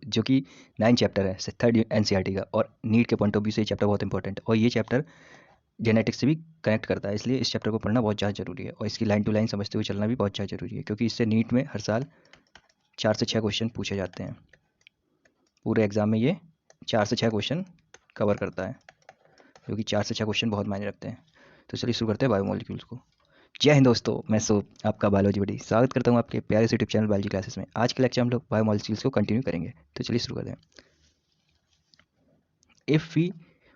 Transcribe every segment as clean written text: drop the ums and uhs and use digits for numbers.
जो कि 9 चैप्टर है, थर्ड एनसीईआरटी का, और नीट के पॉइंट ऑफ व्यू से ये चैप्टर बहुत इंपॉर्टेंट है, और ये चैप्टर जेनेटिक्स से भी कनेक्ट करता है, इसलिए इस चैप्टर को पढ़ना बहुत ज़्यादा जरूरी है, और इसकी लाइन टू लाइन समझते हुए चलना भी बहुत ज़्यादा जरूरी है, क्योंकि इससे नीट में हर साल 4 से 6 क्वेश्चन पूछे जाते हैं। पूरे एग्जाम में ये 4 से 6 क्वेश्चन कवर करता है, क्योंकि 4 से 6 क्वेश्चन बहुत मायने रखते हैं। तो चलिए शुरू करते हैं बायोमोलिक्यूल्स को। जय हिंद दोस्तों, मैं आपका बायोलॉजी बडी स्वागत करता हूँ आपके प्यारे से यूट्यूब चैनल बायोलॉजी क्लासेस में। आज के लेक्चर हम लोग बायोमोलिक्यूल्स को कंटिन्यू करेंगे, तो चलिए शुरू करते हैं। If we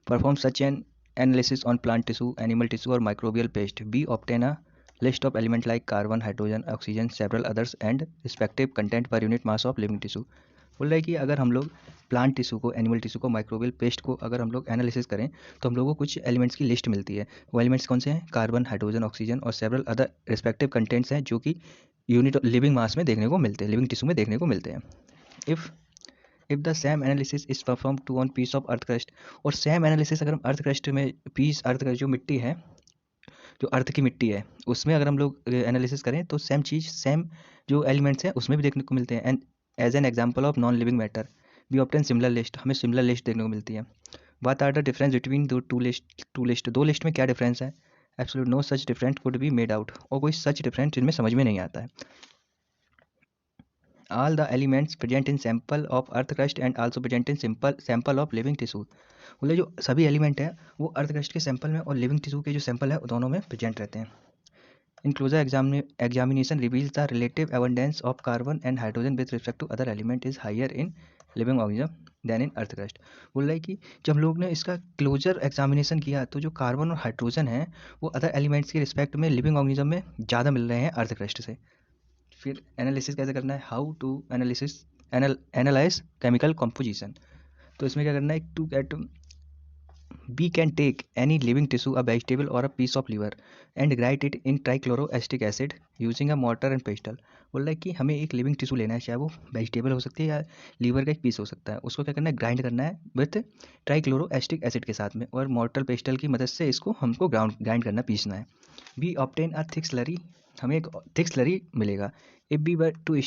perform such an analysis on plant tissue, animal tissue और microbial paste, we obtain a list of element like carbon, hydrogen, oxygen, several others and respective content per unit mass of living tissue. बोल रहा है कि अगर हम लोग plant tissue को, animal tissue को, माइक्रोबियल पेस्ट को अगर हम लोग एनालिसिस करें तो हम लोगों को कुछ एलिमेंट्स की लिस्ट मिलती है। वो एलिमेंट्स कौन से हैं? कार्बन, हाइड्रोजन, ऑक्सीजन और सेवरल अदर रिस्पेक्टिव कंटेंट्स हैं, जो कि यूनिट लिविंग मास में देखने को मिलते हैं, लिविंग टिश्यू में देखने को मिलते हैं। If the same analysis is perform to on piece of earth crust, और सेम एनालिसिस अगर हम अर्थ क्रस्ट में, पीस अर्थ क्रस्ट जो मिट्टी है, जो अर्थ की मिट्टी है, उसमें अगर हम लोग एनालिसिस करें तो सेम चीज़, सेम जो एलिमेंट्स हैं उसमें भी देखने को मिलते हैं। And as an example of non living matter we obtain similar list, हमें सिमिलर लिस्ट देखने को मिलती है। What are the difference between दो लिस्ट, दो लिस्ट में क्या डिफरेंस है? Absolute no such difference could be made out, और कोई सच डिफरेंस जिनमें समझ में नहीं आता है। All the elements present in sample of earth crust and also present in sample of living tissue, बोले जो सभी एलिमेंट हैं वो अर्थ क्रस्ट के सैंपल में और लिविंग टिश्यू के जो सैंपल है दोनों में प्रेजेंट रहते हैं। In closer examination reveals the relative abundance of carbon and hydrogen with respect to other element is higher in living organism than in earth crust. बोल रहा है कि जब हम लोग ने इसका क्लोजर एग्जामिनेशन किया तो जो कार्बन और हाइड्रोजन है वो अदर एलिमेंट्स के रिस्पेक्ट में लिविंग ऑर्गेनिज्म में ज़्यादा मिल रहे हैं अर्थ क्रस्ट से। फिर एनालिसिस कैसे करना है? How to analyze chemical composition. तो इसमें क्या करना है? To get we can take any living tissue, a vegetable or a piece of liver and write it in trichloroacetic acid using a mortar and pestle। बोल रहा है कि हमें एक लिविंग टिश्यू लेना है, चाहे वो वेजिटेबल हो सकती है या लीवर का एक पीस हो सकता है, उसको क्या करना है? ग्राइंड करना है विथ ट्राइक्लोरोएस्टिक एसिड के साथ में, और मॉर्टर पेस्टल की मदद से इसको हमको ग्राइंड करना, पीसना है। We obtain a thick slurry, हमें एक थिक स्लरी मिलेगा। If we were to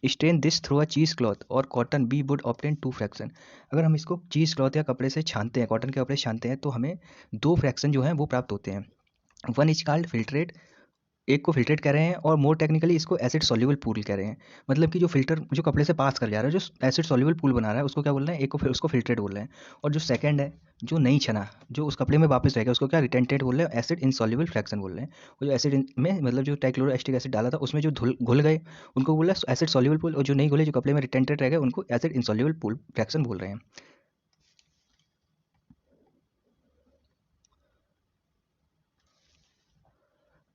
strain this through a cheese cloth और cotton, we would obtain 2 fraction. अगर हम इसको चीज़ क्लॉथ या कपड़े से छानते हैं, कॉटन के कपड़े से छानते हैं, तो हमें 2 फ्रैक्शन जो हैं वो प्राप्त होते हैं। वन इज कॉल्ड फिल्ट्रेट, एक को फिल्ट्रेट कह रहे हैं, और मोर टेक्निकली इसको एसिड सॉल्युबल पूल कह रहे हैं। मतलब कि जो फिल्टर जो कपड़े से पास कर जा रहा है, जो एसिड सॉल्युबल पूल बना रहा है, उसको क्या बोल रहे हैं? एक को फिर उसको फिल्ट्रेट बोल रहे हैं। और जो सेकंड है, जो नहीं छना, जो उस कपड़े में वापस रह गया, उसको क्या? रिटेंटेट बोल रहे हैं, एसिड इनसॉल्युबल फ्रैक्शन बोल रहे हैं। और जो एसिड में मतलब जो ट्राइक्लोरोएस्टिक एसिड डाला था उसमें जो घुल गए, उनको बोल रहे हैं एसिड सॉल्युबल पूल, और जो नहीं घुले, जो कपड़े में रिटेंटेड रह गए, उनको एसिड इनसॉल्युबल पूल फ्रैक्शन बोल रहे हैं।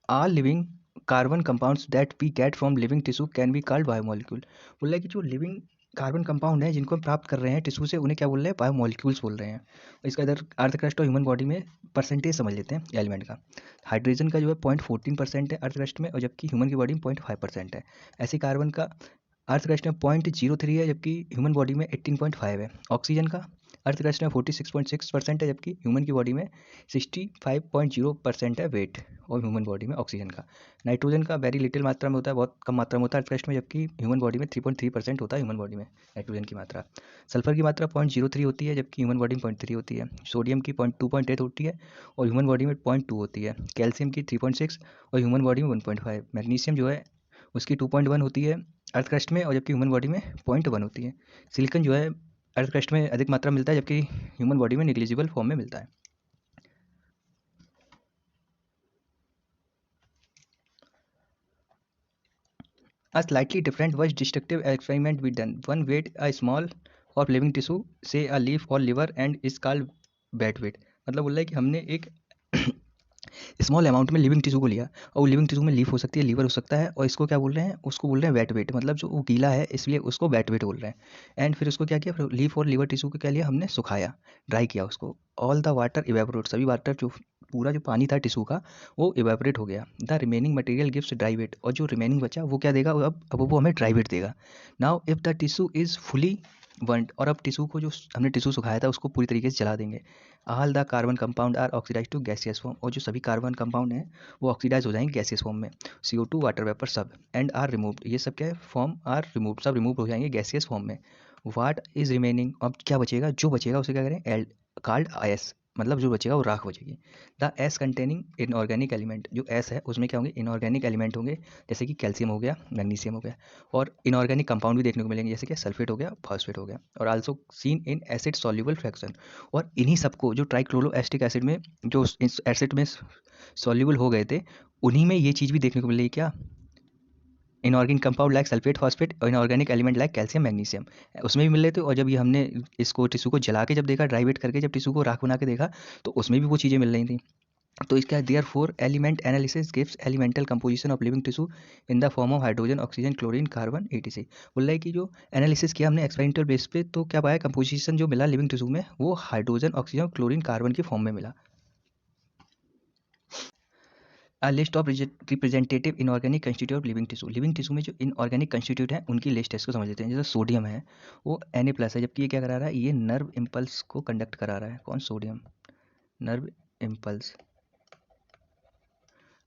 All living carbon compounds that we get from living tissue can be called biomolecule। बोल रहा है कि जो लिविंग कार्बन कंपाउंड है जिनको हम प्राप्त कर रहे हैं टिश्यू से, उन्हें क्या बोल रहे हैं? बायोमोलिक्यूल्स बोल रहे हैं। और इसका इधर अर्थ क्रस्ट और ह्यूमन बॉडी में परसेंटेज समझ लेते हैं एलिमेंट का। हाइड्रोजन का जो है 0.14% है अर्थ क्रस्ट में, और जबकि ह्यूमन की बॉडी में 0.5% है। ऐसे कार्बन का अर्थ क्रस्ट में 0.03 है, जबकि ह्यूमन बॉडी में 18.5 है। ऑक्सीजन का अर्थ क्रस्ट में 46.6% है, जबकि ह्यूमन की बॉडी में 65.0% है वेट, और ह्यूमन बॉडी में ऑक्सीजन का। नाइट्रोजन का वेरी लिटिल मात्रा में होता है, बहुत कम मात्रा में होता है अर्थ क्रस्ट में, जबकि ह्यूमन बॉडी में 3.3% होता है ह्यूमन बॉडी में नाइट्रोजन की मात्रा। सल्फर की मात्रा 0.03 होती है, जबकि ह्यूमन बॉडी में 0.3 होती है। सोडियम की 2.8 होती है, और ह्यूमन बॉडी में 0.2 होती है। कैल्शियम की 3.6 और ह्यूमन बॉडी में 1.5। मैग्नीशियम जो है उसकी 2.1 होती है अर्थ क्रस्ट में, और जबकि ह्यूमन बॉडी में 0.1 होती है। सिलिकन जो है अर्थ क्रस्ट में अधिक मात्रा मिलता है, जबकि ह्यूमन बॉडी में निग्लिजिबल फॉर्म में मिलता है। A slightly different was destructive experiment we done. One weighed a small of living tissue, say a leaf or liver, and is called wet weight। मतलब बोल रहा है कि हमने एक स्मॉल अमाउंट में लिविंग टिश्यू को लिया, और वो लिविंग टिश्यू में लीफ हो सकती है, लीवर हो सकता है, और इसको क्या बोल रहे हैं? उसको बोल रहे हैं वेट वेट, मतलब जो वो गीला है इसलिए उसको वेट वेट बोल रहे हैं। एंड फिर उसको क्या किया? फिर लीफ और लिवर टिश्यू को क्या लिया? हमने सुखाया, ड्राई किया उसको। ऑल द वाटर इवेपोरेट, सभी वाटर जो पूरा जो पानी था टिश्यू का वो इवेपोरेट हो गया। The remaining material gives dry weight, और जो रिमेनिंग बचा वो क्या देगा? अब वो हमें ड्राई वेट देगा। Now if the tissue is fully burned, और अब टिश्यू को जो हमने टिश्यू सुखाया था उसको पूरी तरीके से जला देंगे। All the carbon compound are oxidize to gaseous form, और जो सभी कार्बन कंपाउंड हैं वो ऑक्सीडाइज हो जाएंगे गैसियस फॉर्म में। CO2 वाटर वेपर सब एंड आर रिमूव्ड, ये सब क्या है? फॉर्म आर रिमूव्ड, सब रिमूव हो जाएंगे गैसियस फॉर्म में। व्हाट इज रिमेनिंग, अब क्या बचेगा, जो बचेगा उसे क्या करें, एल कॉल्ड एस, मतलब जो बचेगा वो राख बचेगी। The S containing inorganic element, जो एस है उसमें क्या होंगे, इनऑर्गेनिक एलिमेंट होंगे, जैसे कि कैल्शियम हो गया, मैग्नीशियम हो गया, और इनऑर्गेनिक कंपाउंड भी देखने को मिलेंगे, जैसे कि सल्फेट हो गया, फॉस्फेट हो गया, और also seen in acid soluble fraction. और इन्हीं सबको जो ट्राइक्लोरोएस्टिक एसिड में, जो इस एसिड में सॉल्युबल हो गए थे, उन्हीं में ये चीज़ भी देखने को मिलेगी, क्या, inorganic compound like sulphate phosphate, और inorganic element like calcium magnesium, उसमें भी मिल रहे थे। और जब ये हमने इसको टिश्यू को जला के जब देखा, ड्राई वेट करके जब टिश्यू को राख बना के देखा, तो उसमें भी वो चीज़ें मिल रही थी। तो इसका there four element analysis gives elemental composition of living tissue in the form of hydrogen, oxygen, chlorine, carbon, etc। बोल रहा है कि जो एनालिसिस किया हमने एक्सपेरिमेंटल बेस पे, तो क्या पाया, कंपोजिशन जो मिला लिविंग टिश्यू में वो हाइड्रोजन, ऑक्सीजन, क्लोरीन, कार्बन की फॉर्म में मिला। अ list of representative inorganic constitute of living tissue, living tissue में जो इनऑर्गेनिक कंस्टिट्यूट है उनकी लिस्ट है, इसको समझ लेते हैं। जैसे सोडियम है वो Na+ है, जबकि ये क्या करा रहा है, ये नर्व इम्पल्स को कंडक्ट करा रहा है, कौन, सोडियम, नर्व इम्पल्स।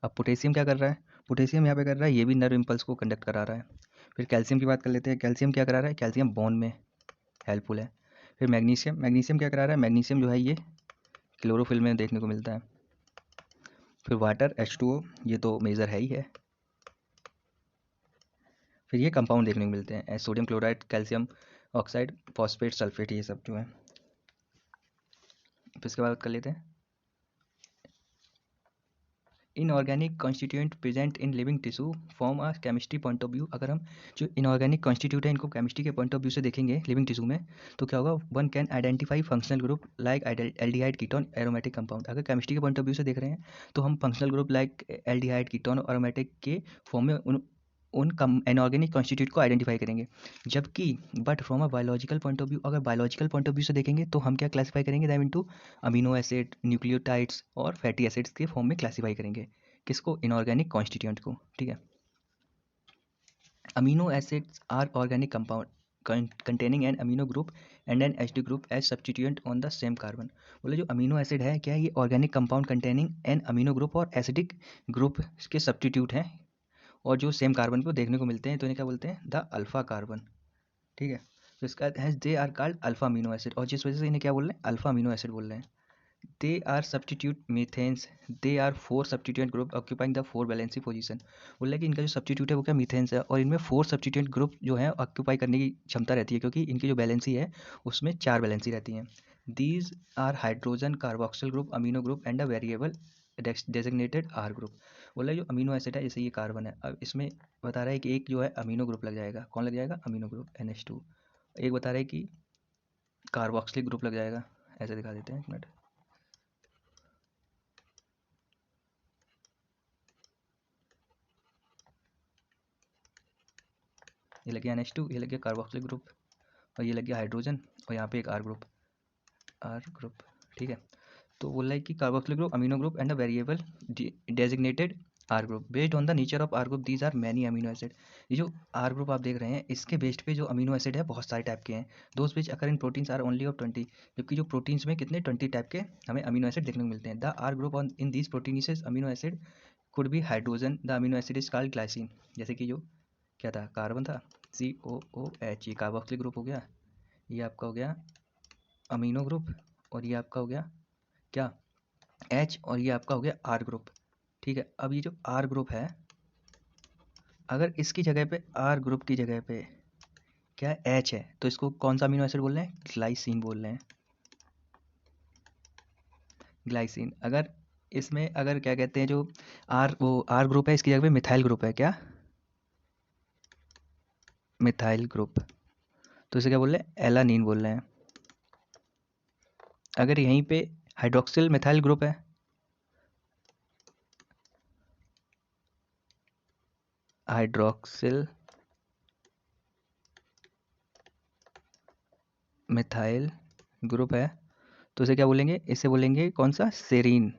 अब पोटेशियम क्या कर रहा है, पोटेशियम यहाँ पे कर रहा है, ये भी नर्व इम्पल्स को कंडक्ट करा रहा है। फिर कैल्शियम की बात कर लेते हैं, कैल्शियम क्या करा रहा है, कैल्शियम बॉन्ड में हेल्पफुल है। फिर मैग्नीशियम, मैग्नीशियम क्या करा रहा है, मैग्नीशियम जो है ये क्लोरोफिल में देखने को मिलता है। फिर वाटर H2O, ये तो मेजर है ही है। फिर ये कंपाउंड देखने को मिलते हैं, sodium chloride, calcium oxide, phosphate, sulphate, ये सब जो है। फिर इसके बाद कर लेते हैं inorganic constituent present in living tissue form a chemistry point of view. अगर हम जो इनऑर्गेनिक कॉन्स्टिट्यूट है इनको केमिस्ट्री के पॉइंट ऑफ व्यू से देखेंगे लिविंग टिश्यू में, तो क्या होगा, one can identify functional group like aldehyde, ketone, aromatic compound. अगर केमिस्ट्री के पॉइंट ऑफ व्यू से देख रहे हैं तो हम functional group like aldehyde, ketone और एरोमेटिक के फॉर्म में उन इनऑर्गेनिक कॉन्स्टिट्यूट को आइडेंटिफाई करेंगे। जबकि but from a biological point of view, अगर बायोलॉजिकल पॉइंट ऑफ व्यू से देखेंगे तो हम क्या क्लासीफाई करेंगे, them into amino acid, nucleotides और फैटी एसिड्स के फॉर्म में क्लासीफाई करेंगे, किसको, इनऑर्गेनिक कॉन्स्टिट्यूएंट को। ठीक है, amino acids are organic compound containing an amino group and an HD group as substituent on the same carbon। बोले जो अमीनो एसिड है क्या है, ये organic compound containing an amino group और एसिडिक ग्रुप के सब्सटीट्यूट हैं, और जो सेम कार्बन को देखने को मिलते हैं, तो इन्हें क्या बोलते हैं, द अल्फा कार्बन। ठीक है, तो इसका है they are called alpha amino acid, और जिस वजह से इन्हें क्या बोल रहे हैं, अल्फा अमीनो एसिड बोल रहे हैं। They are substitute methanes, they are four substituent group occupying the four valency position। बोल रहा है कि इनका जो सब्सटीट्यूट है वो क्या, मीथेन्स है, और इनमें फोर सब्सटीट्यूएंट ग्रुप जो है ऑक्यूपाई करने की क्षमता रहती है, क्योंकि इनकी जो बैलेंसी है उसमें 4 बैलेंसी रहती हैं। These are hydrogen, carboxyl group, amino group and a variable designated R group. बोला जो अमीनो एसिड है, जैसे ये कार्बन है, अब इसमें बता रहा है कि एक जो है अमीनो ग्रुप लग जाएगा, कौन लग जाएगा, अमीनो ग्रुप NH2। एक बता रहा है कि कार्बोक्सिलिक ग्रुप लग जाएगा, ऐसे दिखा देते हैं, एक मिनट, ये लग गया NH2, ये लग गया कार्बोक्सिलिक ग्रुप, और ये लग गया हाइड्रोजन, और यहाँ पे एक आर ग्रुप। ठीक है, तो बोल रहा है कि carboxylic group, amino group and a variable designated R group based on the nature of R group, these are many amino acid. ये जो आर ग्रुप आप देख रहे हैं, इसके बेस्ड पे जो अमीनो एसिड है बहुत सारे टाइप के हैं। Those which occur in proteins are only of 20, जबकि जो प्रोटीन्स में कितने 20 टाइप के हमें अमीनो एसिड देखने को मिलते हैं। The R group on in these proteinaceous amino acid could be hydrogen, the amino acid is called glycine. जैसे कि जो क्या था, कार्बन था, COOH, ये कार्बोक्सिलिक ग्रुप हो गया, ये आपका हो गया अमीनो ग्रुप, और ये आपका हो गया क्या, H, और ये आपका हो गया आर ग्रुप। ठीक है, अब ये जो आर ग्रुप है, अगर इसकी जगह पे, आर ग्रुप की जगह पे क्या H है, तो इसको कौन सा अमीनो एसिड बोल रहे हैं, ग्लाइसिन बोल रहे हैं, ग्लाइसिन। अगर इसमें अगर क्या कहते हैं, जो आर ग्रुप है, इसकी जगह पे मिथाइल ग्रुप है, क्या, मिथाइल ग्रुप, तो इसे क्या बोल रहे हैं, एलानीन बोल रहे हैं। अगर यहीं पे हाइड्रोक्सिल मिथाइल ग्रुप है, हाइड्रोक्सिल मिथाइल ग्रुप है, तो इसे क्या बोलेंगे, इसे बोलेंगे कौन सा, सेरीन।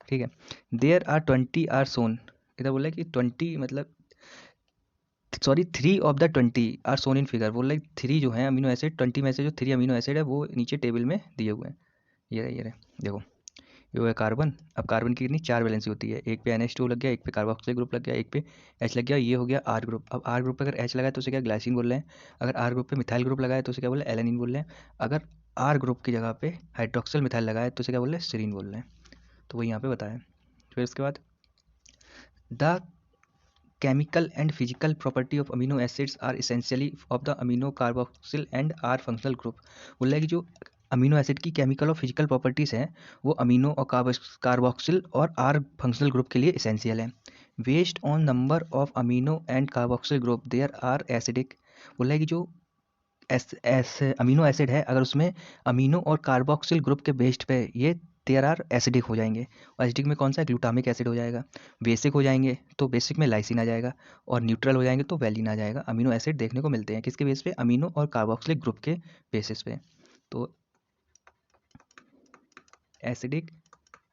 ठीक है, देयर आर 20 आर सोन, इधर बोला कि 20 मतलब sorry 3 of the 20 are shown in figure. बोल रहे 3 जो है अमीनो एसिड, 20 में से जो 3 अमीनो एसिड है वो नीचे टेबल में दिए हुए हैं। ये रहे देखो, ये है कार्बन। अब कार्बन की कितनी 4 वैलेंसी होती है, एक पे NH2 लग गया, एक पे कार्बोक्सिल ग्रुप लग गया, एक पे H लग गया, ये हो गया R ग्रुप। अब R ग्रुप पे अगर H लगा है तो उसे क्या ग्लाइसिन बोल रहे हैं, अगर R ग्रुप पे मिथाइल ग्रुप लगा है तो उसे क्या बोल रहे हैं, एलेनिन बोल रहे हैं, अगर R ग्रुप की जगह पे हाइड्रोक्सिल मिथाइल लगा है तो उसे क्या बोल रहे हैं, सेरीन बोल रहे हैं। तो वही यहाँ पे बताया। फिर उसके बाद the chemical and physical property of amino acids are essentially of the amino carboxyl and R functional group। बोल रहा है कि जो अमीनो एसिड की केमिकल और फिजिकल प्रॉपर्टीज़ हैं वो अमीनो और कार्बोक्सिल और आर फंक्शनल ग्रुप के लिए इसेंशियल है। Based on number of amino and carboxyl group there are acidic. बोल रहा है कि जो अमीनो एसिड है अगर उसमें अमीनो और कार्बोक्सिल ग्रुप के बेस्ड पे ये देयर आर एसिडिक हो जाएंगे। और एसिडिक में कौन सा है, ग्लूटामिक एसिड हो जाएगा। बेसिक हो जाएंगे तो बेसिक में लाइसिन आ जाएगा, और न्यूट्रल हो जाएंगे तो वैलिन आ जाएगा। अमीनो एसिड देखने को मिलते हैं किसके बेस पे, अमीनो और कार्बोक्सिलिक ग्रुप के बेसिस पे। तो एसिडिक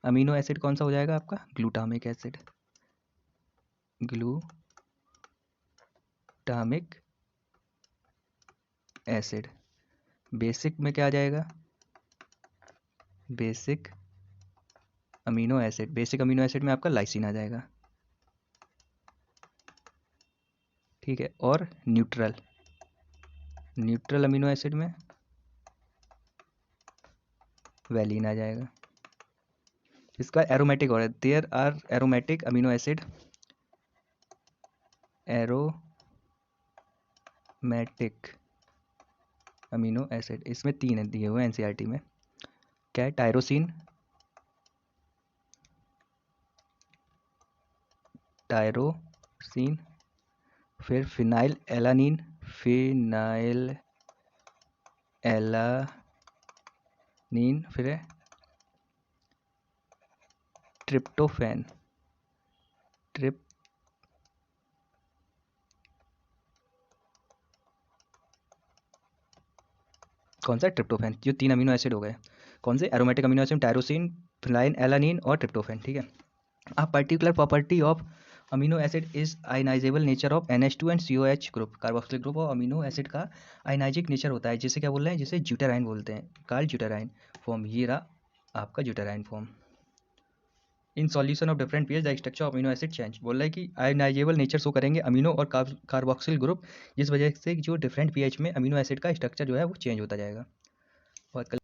अमीनो एसिड कौन सा हो जाएगा आपका, glutamic acid, glutamic acid. Basic में क्या आ जाएगा, basic amino acid, basic amino acid में आपका लाइसिन आ जाएगा, ठीक है। और न्यूट्रल, न्यूट्रल अमीनो एसिड में वैलिन आ जाएगा। इसका एरोमेटिक हो रहा है, there are aromatic amino acid, aromatic amino acid, इसमें 3 है दिए हुए एनसीईआरटी में। क्या है, टायरोसिन, टायरोसिन, फिर फिनाइल एलानिन, फिनाइल एलानिन, फिर है ट्रिप्टोफैन, ट्रिप कौन सा, ट्रिप्टोफैन। जो 3 अमीनो एसिड हो गए, कौन से, aromatic amino acid, tyrosine, phenyl alanine और ट्रिप्टोफैन, ठीक है। A particular property of amino acid is ionizable nature of NH2 and COH group, carboxylic group और अमीनो एसिड का आयनाइजिक नेचर होता है, जिसे क्या बोल रहे हैं, जिसे ज्यूटेराइन बोलते हैं, कार्ल ज्यूटेराइन फॉर्म। ये रहा आपका zwitterion form. In solution of different pH the structure of amino acid change. बोल रहा है कि आयनाइजेबल नेचर शो करेंगे अमीनो और कार्बोक्सिल ग्रुप, जिस वजह से जो डिफरेंट पीएच में अमीनो एसिड का स्ट्रक्चर जो है वो चेंज होता जाएगा। और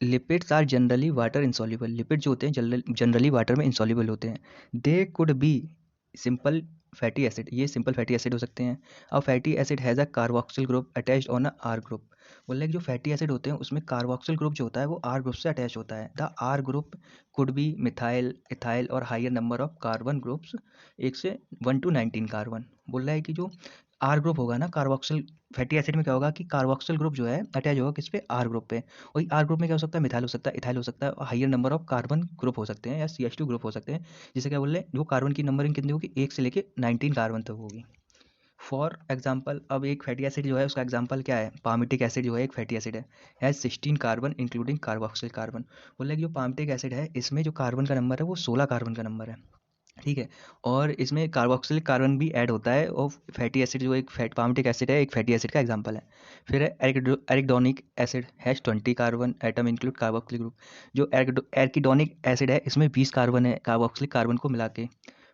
lipids are generally water insoluble, lipid जो होते हैं जनरली वाटर में इंसॉल्युबल होते हैं। They could be simple fatty acid, ये सिंपल फैटी एसिड हो सकते हैं। अब fatty acid has a carboxyl group attached on a R group. बोल रहे हैं कि जो फैटी एसिड होते हैं उसमें कार्बोक्सिल ग्रुप जो होता है वो आर ग्रुप से अटैच होता है। The R group could be methyl, ethyl और higher number of carbon groups, 1 से 1 to 19 कार्बन। बोल रहा है कि जो आर ग्रुप होगा ना कार्बोक्सिल फैटी एसिड में, क्या होगा कि कार्बोक्सिल ग्रुप जो है अटैच होगा किस पे, आर ग्रुप पे। वही आर ग्रुप में क्या हो सकता है, मिथाइल हो सकता है, इथाइल हो सकता है, और higher number of carbon group हो सकते हैं या CH2 ग्रुप हो सकते हैं। जिसे क्या बोल रहे हैं, जो कार्बन की नंबरिंग कितनी होगी, 1 से लेके 19 कार्बन तक होगी। फॉर एग्जाम्पल, अब एक फैटी एसिड जो है उसका एग्जाम्पल क्या है, पामिटिक एसिड जो है एक फैटी एसिड है 16 कार्बन इंक्लूडिंग कार्बोक्सिल कार्बन। बोल रहे हैं कि जो पामिटिक एसिड है इसमें जो कार्बन का नंबर है वो 16 कार्बन का नंबर है, ठीक है। और इसमें कार्बोक्सिलिक कार्बन भी ऐड होता है, और फैटी एसिड जो एक फैट पामिटिक एसिड है एक फैटी एसिड का एग्जांपल है। फिर है arachidonic acid has 20 carbon atom include carboxylic group. जो एरिकिडोनिक एसिड है इसमें 20 कार्बन है कार्बोक्सिलिक कार्बन को मिला के।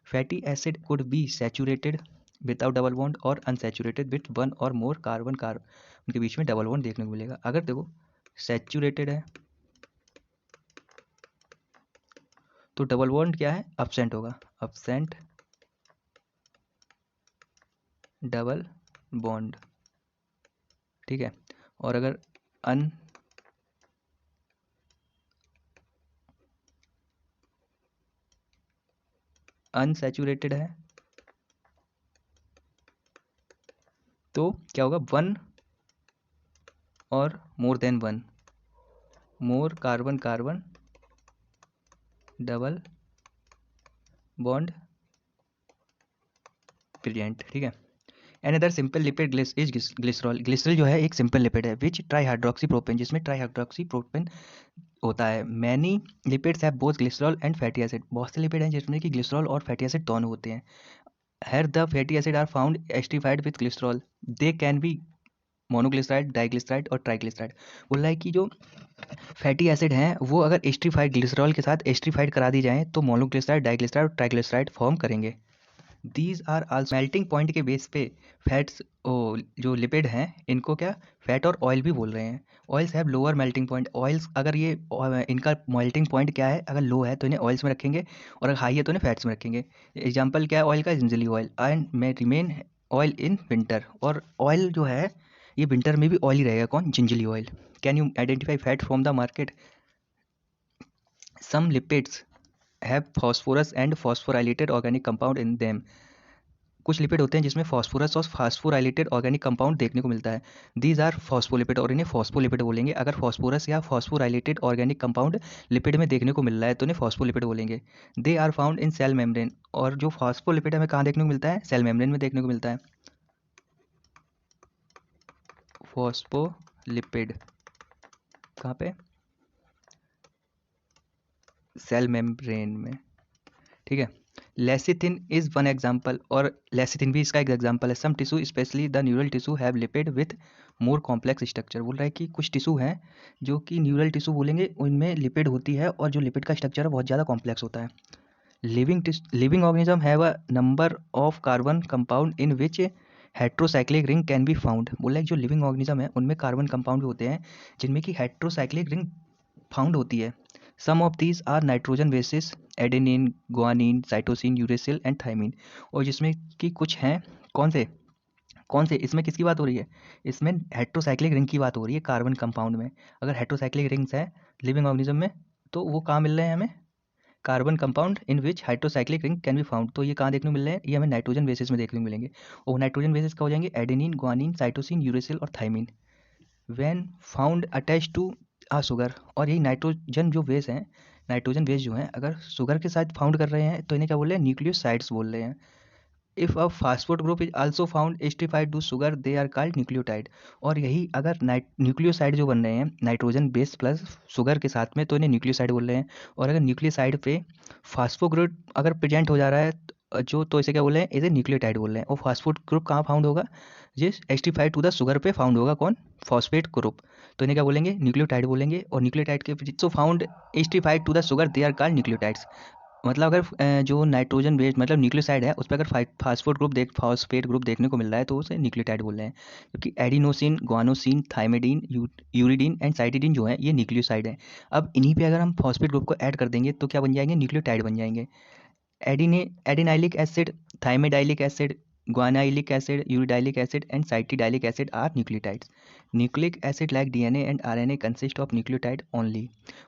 Fatty acid could B saturated without double bond और अनसैचुरेटेड विथ 1 और मोर कार्बन उनके बीच में डबल बॉन्ड देखने को मिलेगा। अगर देखो सैचुरेटेड है तो डबल बॉन्ड क्या है, अब्सेंट होगा, अब्सेंट डबल बॉन्ड, ठीक है। और अगर अन अनसैचुरेटेड है तो क्या होगा, 1 और more than 1, more carbon carbon double bond present, ठीक है। Another simple lipid is glycerol. Glycerol जो है एक सिंपल लिपिड है विच ट्राईहाइड्रोक्सी प्रोपेन, जिसमें ट्राईहाइड्रोक्सी प्रोपेन होता है। Many lipids have both glycerol and fatty acid, बहुत से लिपिड हैं जिसमें कि ग्लिसरॉल और फैटी एसिड दोनों होते हैं। Here the fatty acid are found esterified with glycerol. They can be monoglyceride, diglyceride और ट्राइग्लिसराइड। बोल रहा है कि जो फैटी एसिड हैं वो अगर एस्ट्रीफाइड ग्लिसरॉल के साथ एस्ट्रीफाइड करा दी जाएँ तो मोनोग्लिसराइड, डाइग्लिसराइड और ट्राइग्लिसराइड फॉर्म करेंगे। These are also melting point के बेस पे फैट्स जो लिपिड हैं इनको क्या फैट और ऑयल भी बोल रहे हैं। Oils have lower melting point. Oils अगर ये इनका मेल्टिंग पॉइंट क्या है, अगर लो है तो इन्हें ऑयल्स में रखेंगे और अगर हाई है तो इन्हें फैट्स में रखेंगे। एग्जाम्पल क्या है ऑयल का, gingelly oil and may remain oil in winter. और ऑयल जो है ये विंटर में भी ऑयल ही रहेगा। कौन? Gingelly oil. Can you identify fat from the market? Some lipids have phosphorus and phosphorylated organic compound in them. कुछ लिपिड होते हैं जिसमें फॉस्फोरस और फास्फोराइलेटेड ऑर्गेनिक कंपाउंड देखने को मिलता है। दीज आर फॉस्फोलिपिड और इन्हें फॉस्फोलिपिड बोलेंगे। अगर फॉस्फोरस या फॉस्फोराइलेटेड ऑर्गेनिक कंपाउंड लिपिड में देखने को मिल रहा है तो इन्हें फॉस्फोलिपिड बोलेंगे। They are found in cell membrane. और जो फॉस्फोलिपिड हमें कहाँ देखने को मिलता है? सेल मेम्ब्रेन में देखने को मिलता है। फॉस्फोलिपिड कहाँ पे? सेल मेम्ब्रेन में। ठीक है। लेसिथिन इज वन एग्जाम्पल, और लेसिथिन भी इसका एक एग्जाम्पल है। Some tissue specially the neural tissue have lipid with more complex structure. बोल रहा है कि कुछ टिश्यू हैं जो कि न्यूरल टिश्यू बोलेंगे, उनमें लिपिड होती है और जो लिपिड का स्ट्रक्चर है बहुत ज़्यादा कॉम्प्लेक्स होता है। Living organism have a number of carbon compound in which heterocyclic ring can be found. बोला है जो लिविंग ऑर्गेनिज्म है उनमें कार्बन कंपाउंड होते हैं जिनमें कि हेट्रोसाइक्लिक रिंग फाउंड होती है। Some of these are nitrogen bases, adenine, guanine, cytosine, uracil and thymine. और जिसमें कि कुछ हैं कौन से इसमें किसकी बात हो रही है? इसमें हेट्रोसाइक्लिक रिंग की बात हो रही है कार्बन कंपाउंड में। अगर हेट्रोसाइक्लिक रिंग्स है लिविंग ऑर्गेनिज्म में तो वो कहाँ मिल रहे हैं हमें? Carbon compound in which hydrocyclic ring can be found. तो ये कहाँ देखने को मिल रहे हैं? ये हमें नाइट्रोजन बेसिस में देखने को मिलेंगे। और नाइट्रोजन बेसिस का हो जाएंगे एडेनिन, गुआनिन, साइटोसिन, यूरेसिल और thymine. When found attach to a sugar. और यही नाइट्रोजन जो बेस हैं, नाइट्रोजन बेस जो हैं अगर शुगर के साथ फाउंड कर रहे हैं तो इन्हें क्या बोल रहे हैं? न्यूक्लियोसाइड्स बोल रहे हैं। If a phosphate group is also found esterified to sugar they are called nucleotide. और यही अगर न्यूक्लियोसाइड जो बन रहे हैं नाइट्रोजन बेस प्लस शुगर के साथ में तो इन्हें न्यूक्लियोसाइड बोल रहे हैं। और अगर न्यूक्लियोसाइड पे फास्फो ग्रुप अगर प्रेजेंट हो जा रहा है तो इसे क्या बोल रहे हैं? इसे न्यूक्लियोटाइड बोल रहे हैं। और फास्फोड ग्रुप कहाँ फाउंड होगा? जिस एस्टिफाइड टू द शुगर पे फाउंड होगा। कौन? Phosphate group. तो इन्हें क्या बोलेंगे? न्यूक्लियोटाइड बोलेंगे। और न्यूक्लियोटाइड के so found esterified to the sugar they are called nucleotides. मतलब अगर जो नाइट्रोजन बेस्ड मतलब न्यूक्लियोसाइड है उस पर अगर फॉस्फेट ग्रुप देखने को मिल रहा है तो उसे न्यूक्लियोटाइड बोल रहे हैं। क्योंकि adenosine, guanosine, thymidine, uridine and cytidine जो है ये न्यूक्लियोसाइड है। अब इन्हीं पे अगर हम फॉस्फेट ग्रुप को ऐड कर देंगे तो क्या बन जाएंगे? न्यूक्लियोटाइड बन जाएंगे। Adenylic acid, thymidylic acid, guanylic acid, uridylic acid and cytidyllic acid are nucleotides. Nucleic acid like DNA and RNA consist of nucleotide only.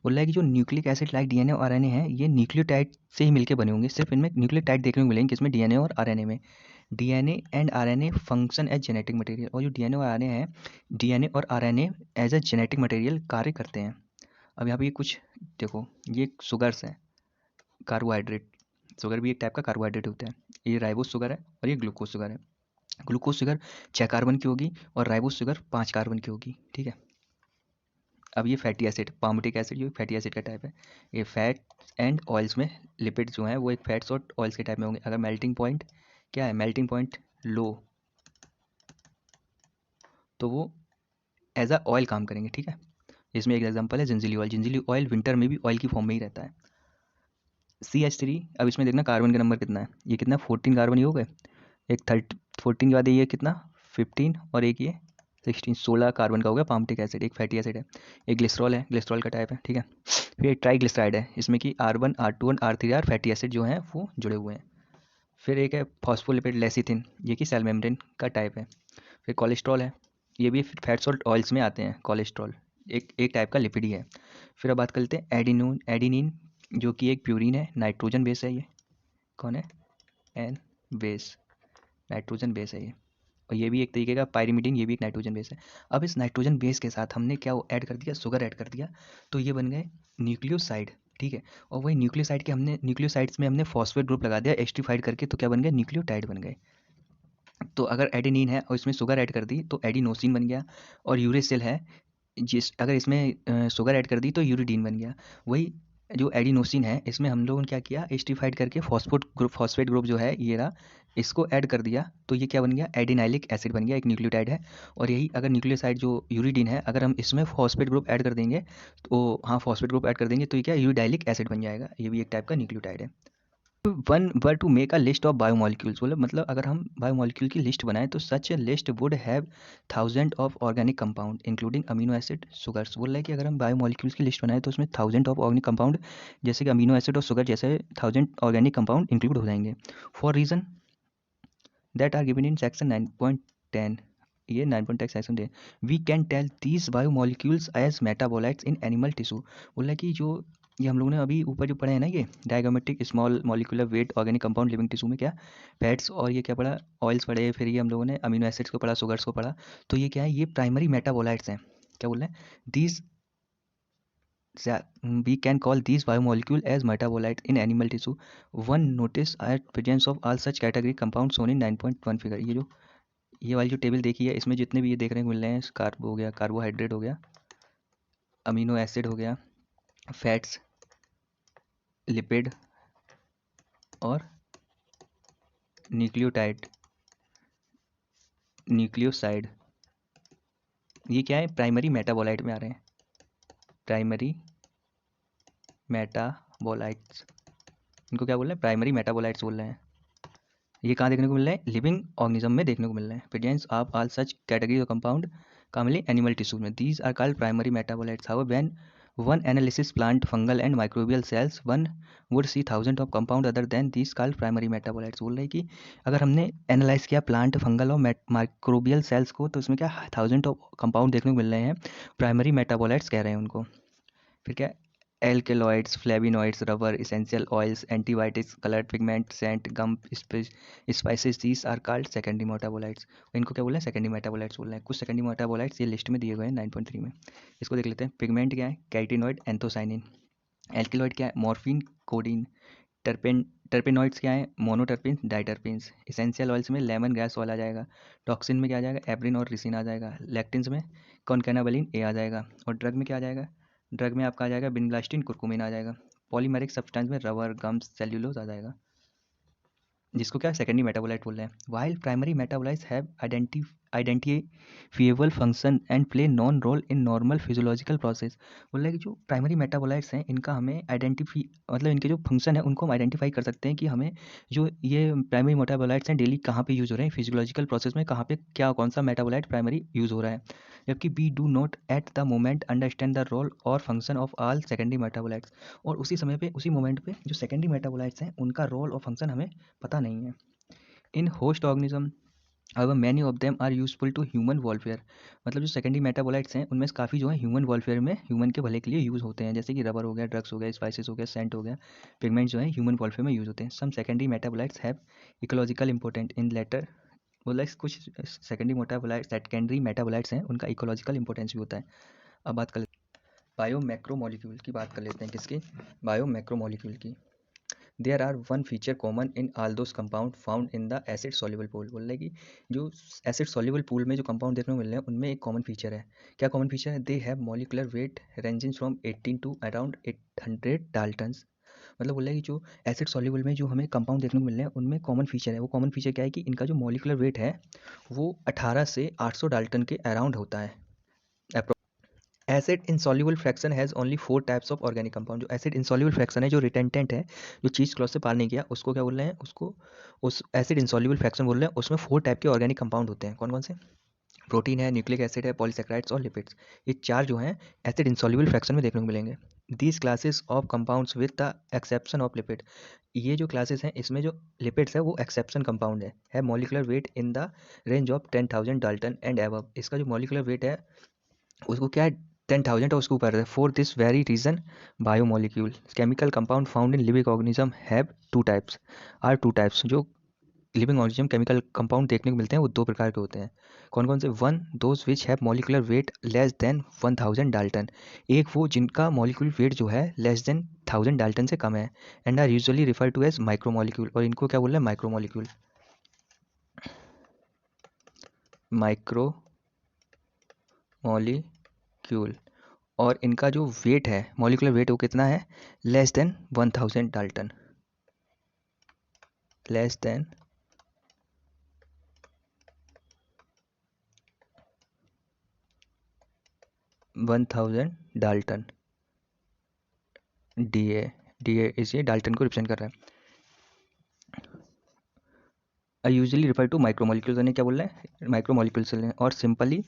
बोल रहा है कि जो न्यूक्लिक एसिड लाइक डीएनए और आरएनए है ये न्यूक्लियोटाइड से ही मिलके बने होंगे। सिर्फ इनमें न्यूक्लियोटाइड देखने को मिलेंगे किसमें? डीएनए और आरएनए में। DNA and RNA function as genetic material. और जो डीएनए और आरएनए है, डीएनए और RNA as a genetic material कार्य करते हैं। अब यहाँ पे ये कुछ देखो, ये शुगर्स हैं, कार्बोहाइड्रेट। शुगर भी एक टाइप का कार्बोहाइड्रेट होता है। ये राइबोस शुगर है और ये ग्लूकोज शुगर है। ग्लूकोज शुगर 6 कार्बन की होगी और राइबोस शुगर 5 कार्बन की होगी। ठीक है। अब ये फैटी एसिड, पामटिक एसिड जो फैटी एसिड का टाइप है। ये फैट एंड ऑयल्स में लिपिड जो हैं वो एक फैट्स और ऑयल्स के टाइप में होंगे। अगर मेल्टिंग पॉइंट क्या है? मेल्टिंग पॉइंट लो तो वो एज अ ऑयल काम करेंगे। ठीक है। इसमें एक एग्जांपल है gingelly oil. Gingelly oil winter में भी ऑयल की फॉर्म में ही रहता है। CH3। अब इसमें देखना कार्बन का नंबर कितना है? ये कितना? 14 कार्बन ही हो गए। एक 14 के बाद ये कितना? 15 और एक ये 16, 16 कार्बन का हो गया पामटिक एसिड। एक फैटी एसिड है। एक ग्लिसरॉल है, ग्लिसरॉल का टाइप है। ठीक है। फिर एक ट्राईग्लिसराइड है, इसमें कि R1, R2 और R3 फैटी एसिड जो हैं वो जुड़े हुए हैं। फिर एक है फॉस्फोलिपिड लेसिथिन, ये कि सेल मेम्ब्रेन का टाइप है। फिर कोलेस्ट्रॉल है, ये भी फैट्स और ऑयल्स में आते हैं। कोलेस्ट्रॉल एक टाइप का लिपिड ही है। फिर अब बात कर लेते हैं एडिनिन जो कि एक प्यूरिन है, नाइट्रोजन बेस है। ये कौन है? एन बेस, नाइट्रोजन बेस है ये। और ये भी एक तरीके का पायरिमिडिन, ये भी एक नाइट्रोजन बेस है। अब इस नाइट्रोजन बेस के साथ हमने क्या ऐड कर दिया? शुगर ऐड कर दिया। तो ये बन गए न्यूक्लियोसाइड। ठीक है। और वही न्यूक्लियोसाइड के हमने न्यूक्लियोसाइड्स में हमने फॉस्फेट ग्रुप लगा दिया एस्टिफाइड करके, तो क्या बन गए? न्यूक्लियोटाइड बन गए। तो अगर एडेनिन है और इसमें शुगर ऐड कर दी तो एडिनोसिन बन गया। और यूरेसिल है, जिस अगर इसमें शुगर ऐड कर दी तो यूरिडीन बन गया। वही जो एडिनोसिन है इसमें हम लोगों ने क्या किया, एस्टिफाइड करके फॉस्फेट ग्रुप जो है ये रहा, इसको ऐड कर दिया तो ये क्या बन गया, एडिनाइलिक एसिड बन गया, एक न्यूक्लियोटाइड है। और यही अगर न्यूक्लियोसाइड जो यूरिडीन है अगर हम इसमें फॉस्फेट ग्रुप ऐड कर देंगे तो हाँ फॉस्फेट ग्रुप ऐड कर देंगे तो ये क्या यूरिडाइलिक एसिड बन जाएगा, ये भी एक टाइप का न्यूक्लियोटाइड है। One were to make a list of biomolecules, बोले मतलब अगर हम बायोमोलिक्यूल की लिस्ट बनाएं तो such a list would have thousand of organic compound including amino acid sugars. बोल रहा है कि अगर हम बायोमोलिक्यूल्स की लिस्ट बनाएं तो उसमें थाउजेंड ऑफ ऑर्गेनिक कंपाउंड जैसे कि अमीनो एसिड और शुगर जैसे थाउजेंड ऑर्गेनिक कंपाउंड इंक्लूड हो जाएंगे। For reason that are given in section 9.10, ये 9.10 सेक्शन दे, we can tell these biomolecules as metabolites in animal tissue. बोला कि जो ये हम लोगों ने अभी ऊपर जो पढ़े हैं ना, ये diagrammatic small molecular weight organic compound living tissue में क्या फैट्स और ये क्या पढ़ा, ऑयल्स पढ़े, फिर ये हम लोगों ने अमीनो एसिड्स को पढ़ा, शुगर्स को पढ़ा। तो ये क्या है, ये प्राइमरी मेटाबोलाइट्स हैं। क्या बोल रहे हैं, these we can call these biomolecule as metabolites in animal tissue. One notice at presence of all such category compounds shown in 9.1 figure. ये जो ये वाली जो टेबल देखी है इसमें जितने भी ये देखने को मिल रहे हैं, कार्ब हो गया, कार्बोहाइड्रेट हो गया, अमीनो एसिड हो गया, फैट्स, लिपिड और न्यूक्लियोटाइड, न्यूक्लियोसाइड, ये क्या है, प्राइमरी मेटाबोलाइट में आ रहे हैं, प्राइमरी मेटाबोलाइट्स। इनको क्या बोल रहे हैं, प्राइमरी मेटाबोलाइट्स बोल रहे हैं। ये कहाँ देखने को मिल रहा है, लिविंग ऑर्गेनिज्म में देखने को मिल रहा है। Presence of all such category of compound commonly animal tissue में, these are called primary metabolites. How when one analysis plant fungal and microbial cells one would see thousand of compound other than these called primary metabolites. बोल रहे हैं कि अगर हमने analyse किया plant fungal और microbial cells को तो उसमें क्या थाउजेंड ऑफ कंपाउंड देखने को मिल रहे हैं, प्राइमरी मेटाबोलाइट्स कह रहे हैं उनको। फिर क्या, alkaloids, flavonoids, rubber, essential oils, antibiotics, coloured pigment, scent, gum, spices, these are called secondary metabolites. इनको क्या बोल रहे हैं, सेकेंडरी मेटाबोलाइट्स बोल रहे हैं। कुछ सेकेंडरी मेटाबोलाइट्स ये लिस्ट में दिए हुए हैं 9.3 में, इसको देख लेते हैं। पिगमेंट क्या है, कैटिनॉइड, एंथोसाइनिन। एल्केलॉइड क्या है, मॉर्फिन, कोडीन। टर्पेनॉइड्स क्या है, मोनोटर्पिन, डाइटर्पिन्स। इसेंशियल ऑयल्स में लेमन ग्रास ऑयल आ जाएगा। टॉक्सिन में क्या आ जाएगा, एब्रिन और रिसिन आ जाएगा। लैक्टिन्स में कॉनकैनावलिन ए आ जाएगा। और ड्रग में क्या आ जाएगा, ड्रग में आपका आ जाएगा बिनब्लास्टिन, कुरकुमिन आ जाएगा। पॉलीमेरिक सब्सटेंस में रबर, गम्स, सेल्यूलोज आ जाएगा, जिसको क्या सेकेंडरी मेटाबोलाइट बोल रहे हैं। While primary metabolites have identifiable function and play known role in normal physiological process. बोल रहे हैं कि जो प्राइमरी मेटाबोलाइट्स हैं इनका हमें आइडेंटिफी मतलब इनके जो फंक्शन है उनको हम आइडेंटिफाई कर सकते हैं कि हमें जो ये प्राइमरी मेटाबोलाइट्स हैं डेली कहाँ पे यूज़ हो रहे हैं फिजियोलॉजिकल प्रोसेस में, कहाँ पे क्या कौन सा मेटाबोलाइट प्राइमरी यूज़ हो रहा है। जबकि we do not at the moment understand the role और function of all secondary metabolites. और उसी समय पे उसी मोमेंट पे जो सेकेंडरी मेटाबोलाइट्स हैं उनका रोल और फंक्शन हमें पता नहीं है। इन होस्ट ऑर्गेनिज्म अब many of them are useful to human welfare. मतलब जो सेकेंडरी मेटाबोलाइट्स हैं उनमें से काफ़ी जो है ह्यूमन वॉलफेयर में ह्यूमन के भले के लिए यूज़ होते हैं, जैसे कि रबर हो गया, ड्रग्स हो गया, स्पाइसेस हो गया, सेंट हो गया, पिगमेंट जो है ह्यूमन वॉलफेयर में यूज़ होते हैं। Some secondary metabolites have ecological important in later, मतलब कुछ सेकेंडरी मेटाबोलाइट्स हैं उनका इकोलॉजिकल इंपॉर्टेंस भी होता है। अब बात कर बायो मैक्रोमोलिक्यूल की बात कर लेते हैं, किसकी, बायो मैक्रोमोलिक्यूल की। There are one feature common in all those compound found in the acid soluble pool. बोल रहे हैं कि जो एसिड सॉल्युबल पूल में जो कंपाउंड देखने को मिल रहे हैं उनमें एक कॉमन फीचर है। क्या कॉमन फीचर है, they have molecular weight ranging from 18 to around 800 daltons. मतलब बोल रहे हैं कि जो एसिड सॉल्युबल में जो हमें कंपाउंड देखने को मिल रहे हैं उनमें कॉमन फीचर है। वो कॉमन फीचर क्या है कि इनका जो मॉलिकुलर वेट है वो 18 से 800 डाल्टन के अराउंड होता है। Acid insoluble fraction has only 4 types of organic compound. जो एसिड इनसॉल्युबल फ्रैक्शन है, जो रिटेंटेंट है, जो चीज़ क्लॉज से पार नहीं किया, उसको क्या बोल रहे हैं, उसको उस एसिड इनसॉल्युबल फ्रैक्शन बोल रहे हैं। उसमें 4 टाइप के ऑर्गेनिक कंपाउंड होते हैं। कौन कौन से, प्रोटीन है, न्यूक्लिक एसिड है, पॉलीसेक्राइड्स और लिपिड्स। ये 4 जो हैं एसिड इनसॉल्युबल फ्रैक्शन में देखने को मिलेंगे। These classes of compounds with the exception of lipid, ये जो क्लासेस हैं इसमें जो लिपिड्स है वो एक्सेप्शन कंपाउंड है molecular weight in the range of 10,000 Dalton and above. इसका जो मॉलिकुलर वेट है उसको क्या है, 10,000 और उसके ऊपर है। For this very reason biomolecule chemical compound found in living organism have two types. जो लिविंग ऑर्गेनिज्म केमिकल कंपाउंड देखने को मिलते हैं वो 2 प्रकार के होते हैं। कौन कौन से, one those which have molecular weight less than 1000 Dalton. एक वो जिनका मॉलिकुलर वेट जो है लेस देन 1000 डाल्टन से कम है, and are usually refer to as micromolecule. और इनको क्या बोल रहे हैं, माइक्रोमोलिक्यूल, माइक्रोमोलिक्यूल। और इनका जो वेट है, मॉलिकुलर वेट, वो कितना है? Less than 1000 dalton, less than 1000 dalton. D A is ये डाल्टन को रिप्रेजेंट कर रहा है। I usually refer to micromolecules, यानी क्या बोल रहे हैं? माइक्रोमोलिक्यूल्स और सिंपली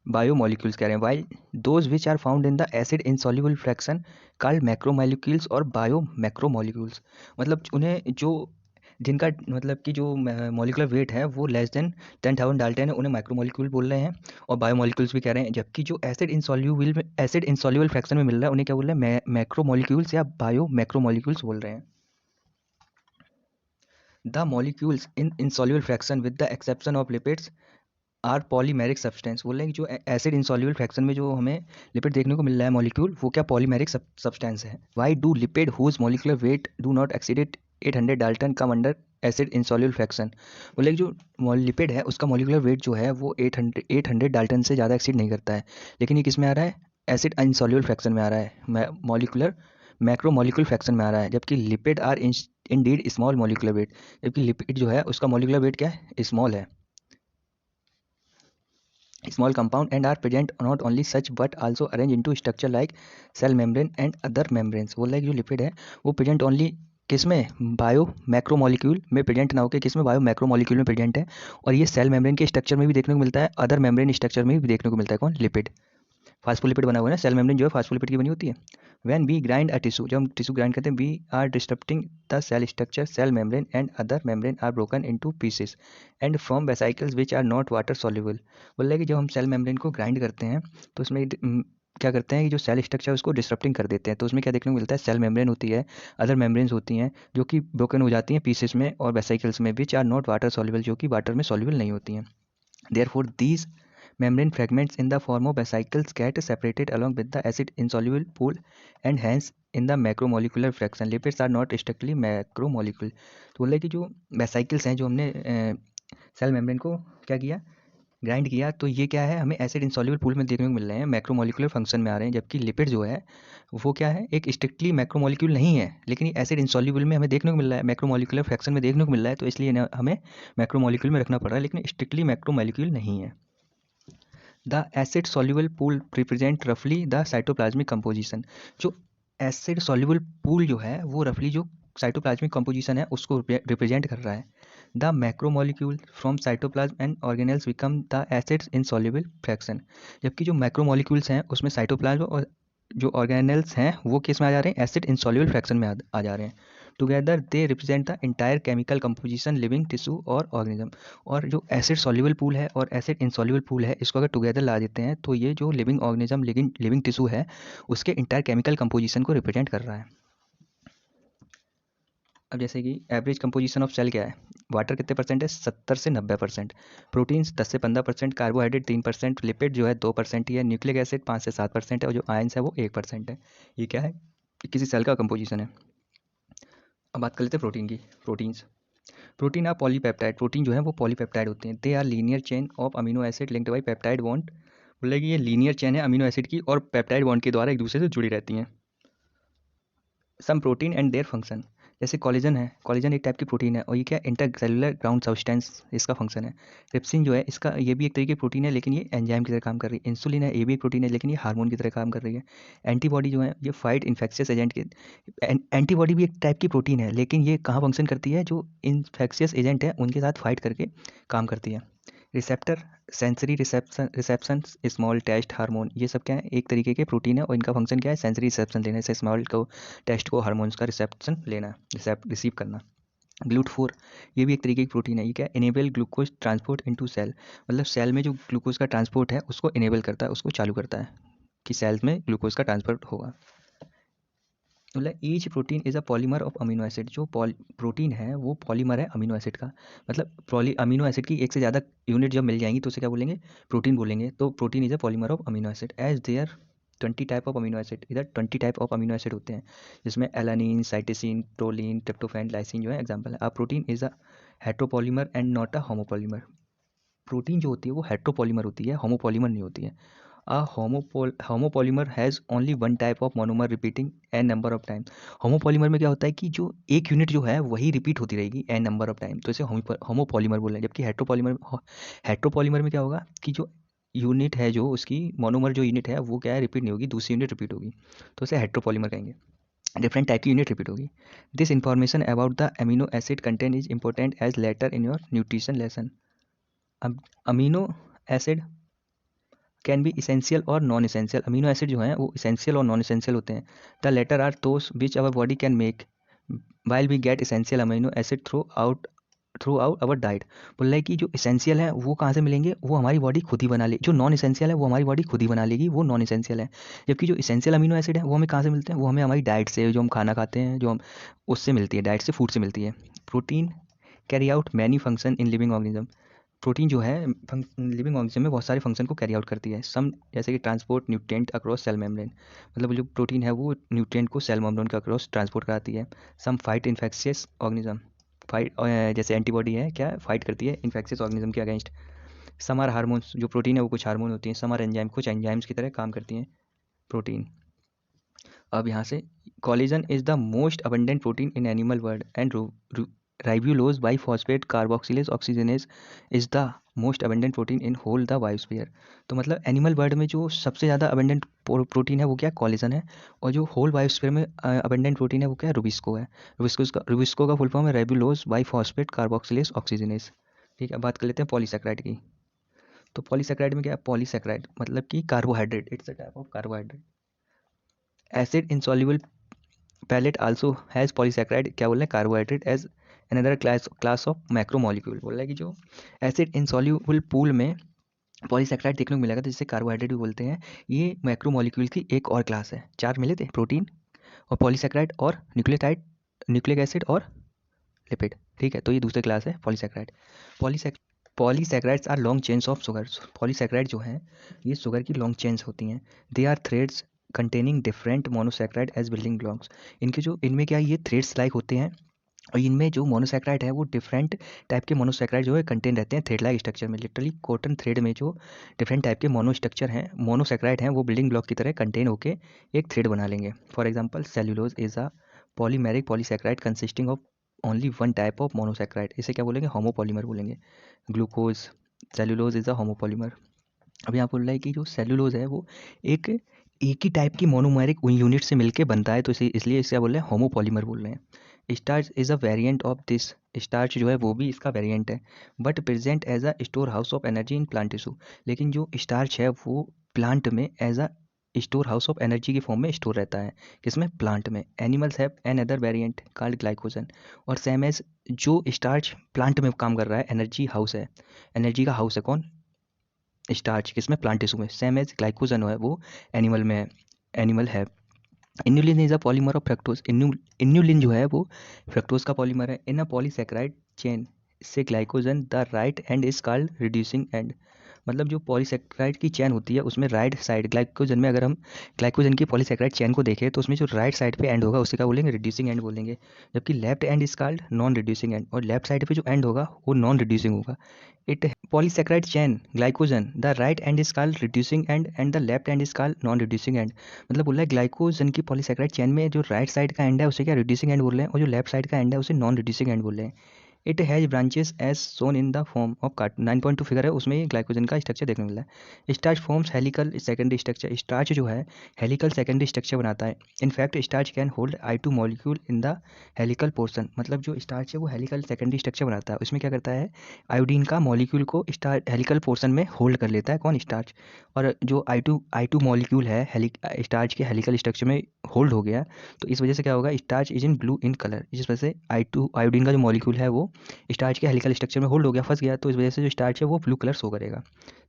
बायोमोलिक्यूल्स कह रहे हैं। While those which are found in the acid insoluble fraction called macromolecules और बायो मैक्रोमोलिक्यूल्स। मतलब उन्हें जो जिनका मतलब कि जो मॉलिकुलर वेट है वो लेस देन 10,000 डाल्टन है, उन्हें माइक्रोमोलिक्यूल बोल रहे हैं और बायोमोलिक्यूल्स भी कह रहे हैं। जबकि जो एसिड इनसॉल्युबल फ्रैक्शन में मिल रहा है उन्हें क्या बोल रहे हैं? मैक्रोमोलिक्यूल्स या बायो मैक्रोमोलिक्यूल्स बोल रहे हैं। The molecules in insoluble fraction with the exception of lipids are polymeric substance. बोल रहे हैं कि जो एसिड इनसॉल्युबल फ्रैक्शन में जो हमें लिपिड देखने को मिल रहा है मॉलिक्यूल, वो क्या पॉलीमेरिक सब्सटेंस है। Why do lipid whose molecular weight do not exceeded 800 dalton come under acid insoluble fraction. बोले कि जो लिपिड है उसका मॉलिकुलर वेट जो है वो 800 डाल्टन से ज़्यादा एक्सीड नहीं करता है, लेकिन ये किस में आ रहा है? एसिड इनसॉल्युबल फ्रैक्शन में आ रहा है, मॉलिकुलर मैक्रोमोलिकुलर फ्रैक्शन में आ रहा है। जबकि lipid are indeed small molecular weight, जबकि लिपिड जो है उसका मॉलिकुलर वेट क्या है? स्मॉल है, small compound and are present not only such but also arranged into structure like cell membrane and other membranes। बोल रहा है कि जो लिपिड है वो प्रेजेंट ओनली किस में? बायो मैक्रोमोलिक्यूल में प्रेजेंट ना होकर किस में? बायो मैक्रोमोलिक्यूल में प्रेजेंट है। और ये सेल मेम्ब्रेन के स्ट्रक्चर में भी देखने को मिलता है, अदर मेम्ब्रेन स्ट्रक्चर में भी देखने को मिलता है। कौन? लिपिड। फास्फोलिपिड बना हुआ है ना, सेल मेम्ब्रेन जो है फास्फोलिपिड की बनी होती है। When we grind a tissue, जब हम टिश्यू ग्राइंड करते हैं, we are disturbing the cell structure, cell membrane and other membrane are broken into pieces and form vesicles which are not water soluble. बोल रहा है कि जब हम सेल मेम्ब्रेन को ग्राइंड करते हैं तो उसमें क्या करते हैं कि जो सेल स्ट्रक्चर है उसको डिस्टर्बिंग कर देते हैं। तो उसमें क्या देखने को मिलता है? सेल मेम्ब्रेन होती है, अदर मेम्ब्रेन्स होती हैं जो कि ब्रोकन हो जाती हैं पीसेस में और वेसिकल्स में, which are not water soluble, जो कि वाटर में सॉल्युबल नहीं होती हैं। Therefore, these membrane fragments in the form of vesicles get separated along with the acid insoluble pool and hence in the macromolecular fraction. Lipids are not strictly macromolecule। तो बोले कि जो वेसाइकल्स हैं, जो हमने सेल मेम्ब्रेन को क्या किया? ग्राइंड किया, तो ये क्या है? हमें एसिड इंसॉल्युबल पूल में देखने को मिल रहे हैं, मैक्रोमोलिकुलर फंक्शन में आ रहे हैं। जबकि लिपिड जो है वो क्या है? एक स्ट्रिक्टली मैक्रोमोलिक्यूल नहीं है, लेकिन ये एसिड इंसॉल्युबल में हमें देखने को मिल रहा है, मैक्रोमोलिकुलर फ्रैक्शन में देखने को मिल रहा है, तो इसलिए हमें मैक्रोमोलिक्यूल में रखना पड़ रहा है, लेकिन स्ट्रिक्टली मैक्रोमोलिक्यूल नहीं है। The acid soluble pool represent रफली द साइटोप्लाज्मिक कंपोजिशन। जो एसिड सॉल्युबल पूल जो है वो रफली जो साइटोप्लाज्मिक कंपोजिशन है उसको रिप्रेजेंट कर रहा है। The macromolecule from cytoplasm and organelles become the acid insoluble fraction. जबकि जो मैक्रोमोलिक्यूल्स हैं उसमें साइटोप्लाज्म और जो ऑर्गेनेल्स हैं वो किस में आ जा रहे हैं? एसिड इनसॉल्युबल फ्रैक्शन में आ जा रहे हैं। Together they represent the entire chemical composition living tissue और ऑर्गेनिज्म। और जो एसिड सॉल्युबल पूल है और एसिड इनसॉल्युबल पूल है, इसको अगर टुगेदर ला देते हैं तो ये जो लिविंग ऑर्गेनिज्म, लिविंग टिश्यू है, उसके इंटायर केमिकल कंपोजिशन को रिप्रेजेंट कर रहा है। अब जैसे कि एवरेज कंपोजिशन ऑफ सेल क्या है? वाटर कितने परसेंट है? 70 से 90%। प्रोटीन्स 10 से 15%, कार्बोहाइड्रेट 3%, लिपिड जो है 2% ही है, न्यूक्लिक एसिड 5 से 7% है और जो आयंस है वो 1% है। ये क्या है? किसी सेल का कंपोजिशन है। अब बात कर लेते हैं प्रोटीन की। Protein are polypeptide. प्रोटीन जो है वो पॉलीपेप्टाइड होते हैं। They are linear chain of amino acid linked by peptide bond. बोले कि ये लीनियर चेन है अमीनो एसिड की और पेप्टाइड बॉन्ड के द्वारा एक दूसरे से जुड़ी रहती हैं। Some protein and their function, जैसे कॉलेजन है, कॉलेजन एक टाइप की प्रोटीन है और ये क्या? इंटरसेलुलर ग्राउंड सब्सटेंस इसका फंक्शन है। ट्रिप्सिन जो है इसका, ये भी एक तरीके की प्रोटीन है लेकिन ये एंजाइम की तरह काम कर रही है। इंसुलिन है, ये भी एक प्रोटीन है लेकिन ये हार्मोन की तरह काम कर रही है। एंटीबॉडी जो है ये फाइट इन्फेक्शियस एजेंट के, एंटीबॉडी भी एक टाइप की प्रोटीन है लेकिन ये कहाँ फंक्शन करती है? जो इन्फेक्शियस एजेंट है उनके साथ फाइट करके काम करती है। Receptor, sensory reception, smell taste hormone, ये सब क्या है? एक तरीके के प्रोटीन है और इनका फंक्शन क्या है? सेंसरी रिसेप्शन लेने से, स्मॉल को टेस्ट को हार्मोन्स का रिसेप्शन लेना, रिसीव करना। ग्लूट4, ये भी एक तरीके की प्रोटीन है। ये क्या? Enable glucose transport into cell, मतलब सेल में जो ग्लूकोज का ट्रांसपोर्ट है उसको इनेबल करता है, उसको चालू करता है कि सेल्स में ग्लूकोज का ट्रांसपोर्ट होगा। मतलब each protein is a polymer of amino acid. जो प्रोटीन है वो पॉलीमर है अमीनो एसिड का। मतलब अमीनो एसिड की एक से ज़्यादा यूनिट जब मिल जाएंगी तो उसे क्या बोलेंगे? प्रोटीन बोलेंगे। तो protein is a polymer of amino acid as there 20 type of amino acid. इधर 20 टाइप ऑफ अमीनो एसिड होते हैं जिसमें alanine, cysteine, proline, tryptophan, lysine जो है एग्जाम्पल है। अब protein is a heteropolymer and not a homopolymer. Protein जो होती है वो हेट्रोपॉलीमर होती है, होमोपॉलीमर नहीं होती है। A homopolymer has only one type of monomer repeating n number of time. Homopolymer में क्या होता है कि जो एक यूनिट जो है वही रिपीट होती रहेगी n नंबर ऑफ टाइम, तो इसे होमोपॉलीमर बोल रहे हैं। जबकि हेट्रोपॉलीमर में क्या होगा कि जो यूनिट है, जो उसकी मोनोमर जो यूनिट है वो क्या है, रिपीट नहीं होगी, दूसरी यूनिट रिपीट होगी, तो इसे हेट्रोपॉलीमर कहेंगे। डिफरेंट टाइप की यूनिट रिपीट होगी। This information about the amino acid content is important as later in your nutrition lesson. अब amino acid can be essential और नॉन इसेंशियल। अमीनो एसिड जो हैं वो इसेंशियल और नॉन इसेंशियल होते हैं। The latter are those which our body can make while we get essential amino acid through out our diet. बोल रहा है कि जो इसेंशियल है वो कहाँ से मिलेंगे, वो हमारी बॉडी खुद ही बना ले। जो नॉन इसेंशियल है वो हमारी बॉडी खुद ही बना लेगी, वो नॉन इसेंशियल है। जबकि जो इसेंशियल अमीनो एसिड है वो हमें कहाँ से मिलते हैं, वो हमें हमारी डाइट से, जो हम खाना खाते हैं, जो हम उससे मिलती है, डाइट से, फूड से मिलती है। Protein carry out many function in living organism. Protein जो है लिविंग ऑर्गेनिज्म में बहुत सारे फंक्शन को कैरी आउट करती है। सम जैसे कि transport nutrient across cell membrane, मतलब जो प्रोटीन है वो न्यूट्रिएंट को सेल मेम्ब्रेन के अक्रॉस ट्रांसपोर्ट कराती है। Some fight infectious organism, fight जैसे एंटीबॉडी है क्या फाइट करती है इन्फेक्शियस ऑर्गेनिज्म के अगेंस्ट। सम आर हार्मोन्स, जो प्रोटीन है वो कुछ हार्मोन होती हैं। सम आर एंजाइम, कुछ एंजाइम्स की तरह काम करती हैं प्रोटीन। अब यहाँ से collagen is the most abundant protein in animal world and ribulose biphosphate carboxylase oxygenase is the most abundant protein in whole the biosphere. तो मतलब एनिमल वर्ल्ड में जो सबसे ज़्यादा अबंडेंट प्रोटीन है वो क्या, कोलेजन है। और जो होल बायोस्फीयर में अबंडेंट प्रोटीन है वो क्या, रुबिस्को है। रुबिस्को का फुल फॉर्म है राइब्यूलोज बाइफॉस्फेट कार्बोक्सिलेज ऑक्सीजनेज। ठीक है, बात कर लेते हैं पॉलीसेक्राइड की। तो पॉलीसेक्राइड में क्या है, पॉलीसेक्राइड मतलब कि carbohydrate, it's a type of carbohydrate. Acid insoluble pellet also has polysaccharide, क्या बोल रहे हैं, carbohydrate as another class of macromolecule. बोल रहा है कि जो एसिड इनसॉल्युबल पूल में पॉलीसेक्राइड देखने को मिलेगा, तो जिसे कार्बोहाइड्रेट भी बोलते हैं। ये मैक्रोमोलिक्यूल की एक और क्लास है। चार मिले थे, प्रोटीन और पॉलीसेक्राइड और न्यूक्लियोटाइड, न्यूक्लिक एसिड और लिपिड। ठीक है, तो ये दूसरी क्लास है polysaccharide. Polysaccharides are long chains of sugar. Polysaccharide जो हैं ये शुगर की लॉन्ग चेन्स होती हैं। They are threads containing different monosaccharide as building blocks. इनमें क्या है, ये थ्रेड्स लाइक होते हैं। और इनमें जो मोनोसेक्राइड है वो डिफरेंट टाइप के मोनोसेक्राइड जो है कंटेन रहते हैं थ्रेड लाइक स्ट्रक्चर में। लिटरली कॉटन थ्रेड में जो डिफरेंट टाइप के मोनोसेक्राइड हैं वो बिल्डिंग ब्लॉक की तरह कंटेन होके एक थ्रेड बना लेंगे। For example cellulose is a polymeric polysaccharide consisting of only one type of monosaccharide. इसे क्या बोलेंगे, होमोपॉलीमर बोलेंगे। Glucose, cellulose is a homopolymer. अब यहाँ बोल रहा है कि जो सेल्यूलोज है वो एक एक ही टाइप की मोनोमेरिक यूनिट से मिलके बनता है, तो इसलिए इसे क्या बोल रहे हैं, होमोपॉलीमर बोल रहे हैं। Starch is a variant of this. Starch जो है वो भी इसका वेरिएंट है, but present as a store house of energy in plant tissue. लेकिन जो स्टार्च है वो प्लांट में as a store house of energy की फॉर्म में स्टोर रहता है। किसमें, प्लांट में। Animals have another variant called glycogen. और सेम एज जो स्टार्च प्लांट में काम कर रहा है, एनर्जी हाउस है, एनर्जी का हाउस है कौन, स्टार्च। किसमें, प्लांट टिश्यू में। सेम एज ग्लाइकोजन है वो एनिमल में है, एनिमल है। Inulin is a polymer of fructose. Inulin जो है वो फ्रक्टोज का पॉलीमर है। इन अ पॉलीसेक्राइड चेन से glycogen the right and is called reducing and. मतलब जो पॉलीसेक्राइड की चेन होती है उसमें राइट साइड, ग्लाइकोजन में अगर हम ग्लाइकोजन की पॉलीसेक्राइड चेन को देखें तो उसमें जो राइट साइड पे एंड होगा उसे क्या बोलेंगे, रिड्यूसिंग एंड बोलेंगे। जबकि left and is called non reducing and, और लेफ्ट साइड पे जो एंड होगा वो नॉन रिड्यूसिंग होगा। It polysaccharide chain glycogen the right and is called reducing and the left and is called non reducing and. मतलब बोल रहा है ग्लाइकोजन की पॉलीसेक्राइड चेन में जो राइट साइड का एंड है उसे क्या रिड्यूसिंग एंड बोल रहे हैं, और जो लेफ्ट साइड का एंड है उसे नॉन रिड्यूसिंग एंड बोल रहे हैं। It has branches as shown in the form of chart. 9.2 figure है उसमें ये ग्लाइकोजन का स्ट्रक्चर देखने को मिला है। Starch forms helical secondary structure. Starch जो है हेलिकल सेकेंडरी स्ट्रक्चर बनाता है। In fact starch can hold I2 molecule in the helical portion. मतलब जो स्टार्च है वो हेलिकल सेकेंडरी स्ट्रक्चर बनाता है, उसमें क्या करता है, आयोडीन का मॉलिक्यूल को स्टार्च हेलिकल पोर्सन में होल्ड कर लेता है, कौन, स्टार्च। और जो I2 मॉलिक्यूल है स्टार्च के हेलिकल स्ट्रक्चर में होल्ड हो गया, तो इस वजह से क्या होगा, starch is in blue in colour. जिस वजह से आयोडीन का जो मॉलिक्यूल है वो स्टार्च के हेलिकल स्ट्रक्चर में होल्ड हो गया, फंस गया, तो इस वजह से जो स्टार्च है वो ब्लू कलर शो करेगा।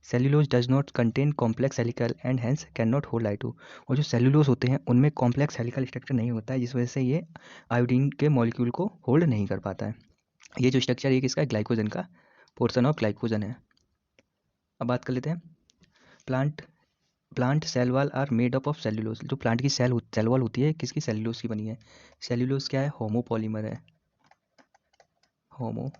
Cellulose does not contain complex helical and hence can not hold I2। और जो सेल्यूलोज होते हैं उनमें कॉम्प्लेक्स हेलिकल स्ट्रक्चर नहीं होता है, जिस वजह से ये आयोडीन के मॉलिक्यूल को होल्ड नहीं कर पाता है। ये जो स्ट्रक्चर है किसका, ग्लाइकोजन का पोर्सन ऑफ ग्लाइकोजन है। अब बात कर लेते हैं plant plant cell wall are made up of cellulose. जो प्लांट की सेल वॉल होती है किसकी, सेल्यूलोज की बनी है। सेल्यूलोज क्या है, होमोपॉलीमर है, होमो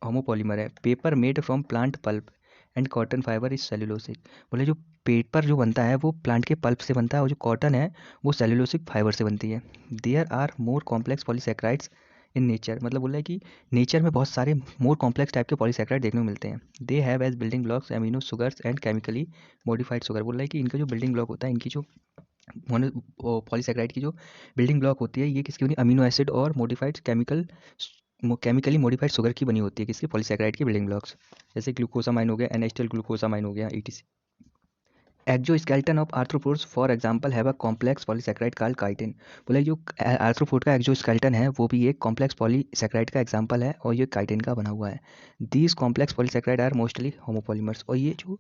होमोपॉलीमर है। Paper made from plant pulp and cotton fibre is cellulosic. बोले जो पेपर जो बनता है वो प्लांट के पल्प से बनता है और जो कॉटन है वो सेल्यूलोसिक फाइबर से बनती है। There are more complex polysaccharides in nature, मतलब बोला है कि नेचर में बहुत सारे मोर कॉम्प्लेक्स टाइप के पॉलीसेक्राइड देखने को मिलते हैं। They have as building blocks amino sugars and chemically modified sugar. बोला है कि इनका जो बिल्डिंग ब्लॉक होता है, इनकी जो पॉलीसेक्राइड की जो बिल्डिंग ब्लॉक होती है, ये किसकी होती है? अमीनो एसिड और मॉडिफाइड केमिकली मॉडिफाइड शुगर की बनी होती है। किसकी? पॉलीसेक्राइड की बिल्डिंग ब्लॉक्स, जैसे ग्लूकोसामाइन हो गया, एनेस्टिल ग्लूकोसामाइन हो गया, etc. Exoskeleton of arthropods for example have a complex polysaccharide called chitin. बोले जो आर्थ्रोपोड का एक्जोस्केलेटन है वो भी एक कॉम्प्लेक्स पॉलीसेक्राइड का एग्जांपल है और ये काइटिन का बना हुआ है। These complex polysaccharide are mostly homopolymers. और ये जो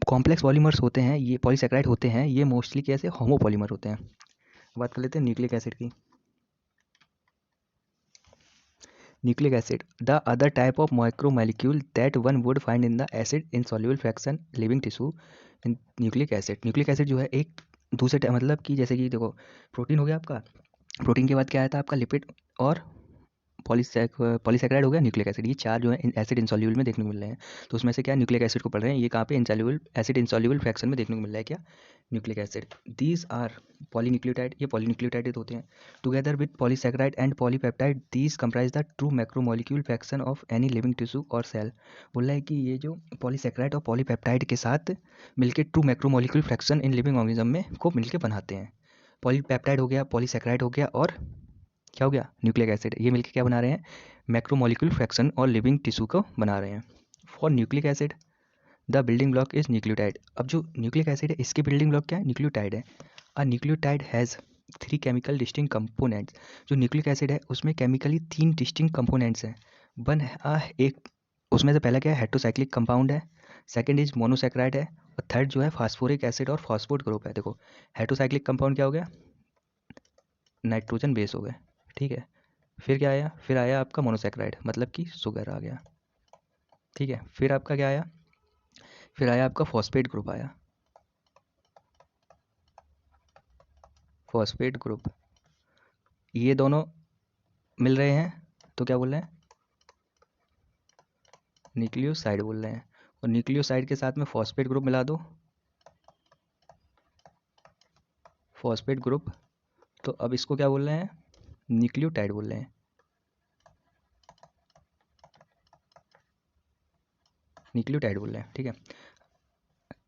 कॉम्प्लेक्स पॉलीमर्स होते हैं, ये पॉलीसेक्राइड होते हैं, ये मोस्टली कैसे? होमोपॉलीमर होते हैं। बात कर लेते हैं न्यूक्लिक एसिड की। Nucleic acid, the other type of macromolecule that one would find in the acid insoluble fraction living tissue in nucleic acid. Nucleic acid जो है एक दूसरे मतलब कि जैसे कि देखो, प्रोटीन हो गया आपका, प्रोटीन के बाद क्या आया था आपका? लिपिड और पॉलीसेक्राइड हो गया, न्यूक्लिक एसिड। ये चार जो है एसिड इंसॉल्यूबल में देखने को मिल रहे हैं। तो उसमें से क्या न्यूक्लिक एसिड को पढ़ रहे हैं, ये कहाँ पे? इंसॉल्यूबल एसिड इंसॉल्यूबल फ्रैक्शन में देखने को मिल रहा है क्या? Nucleic acid. These are polynucleotide, ये पॉलीन्यूक्लियोटाइड होते हैं। Together with polysaccharide and polypeptide these comprise the true macromolecule fraction of any living tissue और सेल। बोल रहा है कि ये जो पॉलीसेक्राइड और पॉलीपेप्टाइड के साथ मिलकर true macromolecule fraction in living organism में को मिलकर बनाते हैं। पॉलीपेप्टाइड हो गया, पॉलीसेक्राइड हो गया और क्या हो गया? Nucleic acid. ये मिलकर क्या बना रहे हैं? मैक्रोमोलिक्यूल फ्रैक्शन और लिविंग टिश्यू को बना रहे हैं। For nucleic acid the building block is nucleotide. अब जो न्यूक्लिक एसिड है इसकी बिल्डिंग ब्लॉक क्या है? न्यूक्लियोटाइड है। अ nucleotide has 3 chemical distinct components. जो न्यूक्लिक एसिड है उसमें केमिकली 3 डिस्टिंक्ट कंपोनेंट्स हैं। वन एक उसमें से पहला क्या है? हेट्रोसाइक्लिक कंपाउंड है, सेकंड इज मोनोसेक्राइड है और थर्ड जो है फास्फोरिक एसिड और फॉस्फोट ग्रुप है। देखो, हेट्रोसाइक्लिक कंपाउंड क्या हो गया? नाइट्रोजन बेस हो गए, ठीक है। फिर क्या आया? फिर आया आपका मोनोसेक्राइड, मतलब कि शुगर आ गया, ठीक है। फिर आपका क्या आया? फिर आया आपका फॉस्फेट ग्रुप आया, फॉस्फेट ग्रुप। ये दोनों मिल रहे हैं तो क्या बोल रहे हैं? न्यूक्लियोसाइड बोल रहे हैं। और न्यूक्लियोसाइड के साथ में फॉस्फेट ग्रुप मिला दो, फॉस्फेट ग्रुप, तो अब इसको क्या बोल रहे हैं? न्यूक्लियोटाइड बोल रहे हैं, न्यूक्लियोटाइड बोल रहे हैं, ठीक है।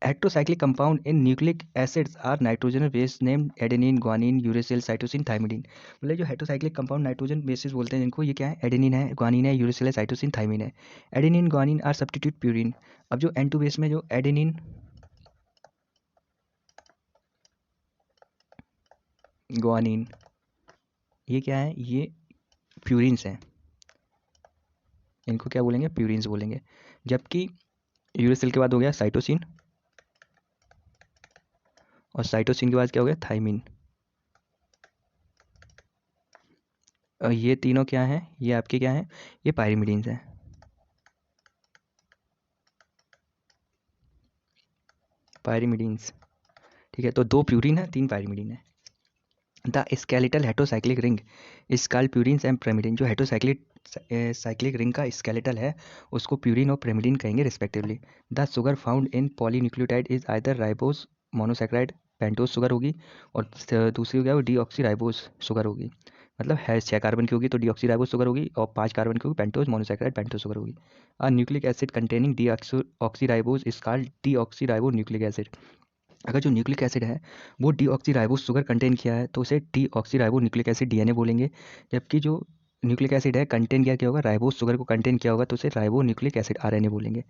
Heterocyclic compound in nucleic acids are nitrogen base named adenine, guanine, uracil, cytosine, thymidine. बोले जो हेट्रोसाइक्लिक कंपाउंड नाइट्रोजन बेसिस बोलते हैं जिनको, ये क्या है? एडेनिन है, ग्वानिन है, यूरेसिल है, साइटोसिन, थाइमिन है। Adenine guanine are substitute purine. अब जो N2 बेस में जो एडेनिन ग्वानिन, ये क्या है? ये प्यूरिन्स हैं, इनको क्या बोलेंगे? प्यूरिन्स बोलेंगे। जबकि यूरेसिल के बाद हो गया साइटोसिन और साइटोसिन के बाद क्या हो गया? थाइमिन। और ये तीनों क्या हैं? ये आपके क्या हैं? ये पायरिमिडीन्स हैं, पायरिमिडीन्स, ठीक है। तो 2 प्यूरिन है, 3 पायरिमिडीन है। The skeletal heterocyclic ring is called purines and pyrimidine। जो हेट्रोसाइक्लिक साइक्लिक रिंग का स्केलेटल है उसको प्यूरिन और pyrimidine कहेंगे respectively. The sugar found in polynucleotide is either ribose monosaccharide, pentose sugar होगी, और दूसरी हो गया वो डीऑक्सीराइबोस शुगर होगी। मतलब है 6 कार्बन की होगी तो डीऑक्सीराइबोस शुगर होगी, और 5 कार्बन की होगी पेंटोज मोनोसेक्राइड पेंटोज शुगर होगी। A nucleic acid containing deoxyribose is called deoxyribo nucleic acid. अगर जो न्यूक्लिक एसिड है वो डीऑक्सीराइबोस शुगर कंटेन किया है तो उसे डीऑक्सीराइबो न्यूक्लिक एसिड डीएनए बोलेंगे। जबकि जो न्यूक्लिक एसिड है कंटेन क्या किया होगा? राइबोस शुगर को कंटेन किया होगा तो उसे राइबो न्यूक्लिक एसिड आरएनए बोलेंगे।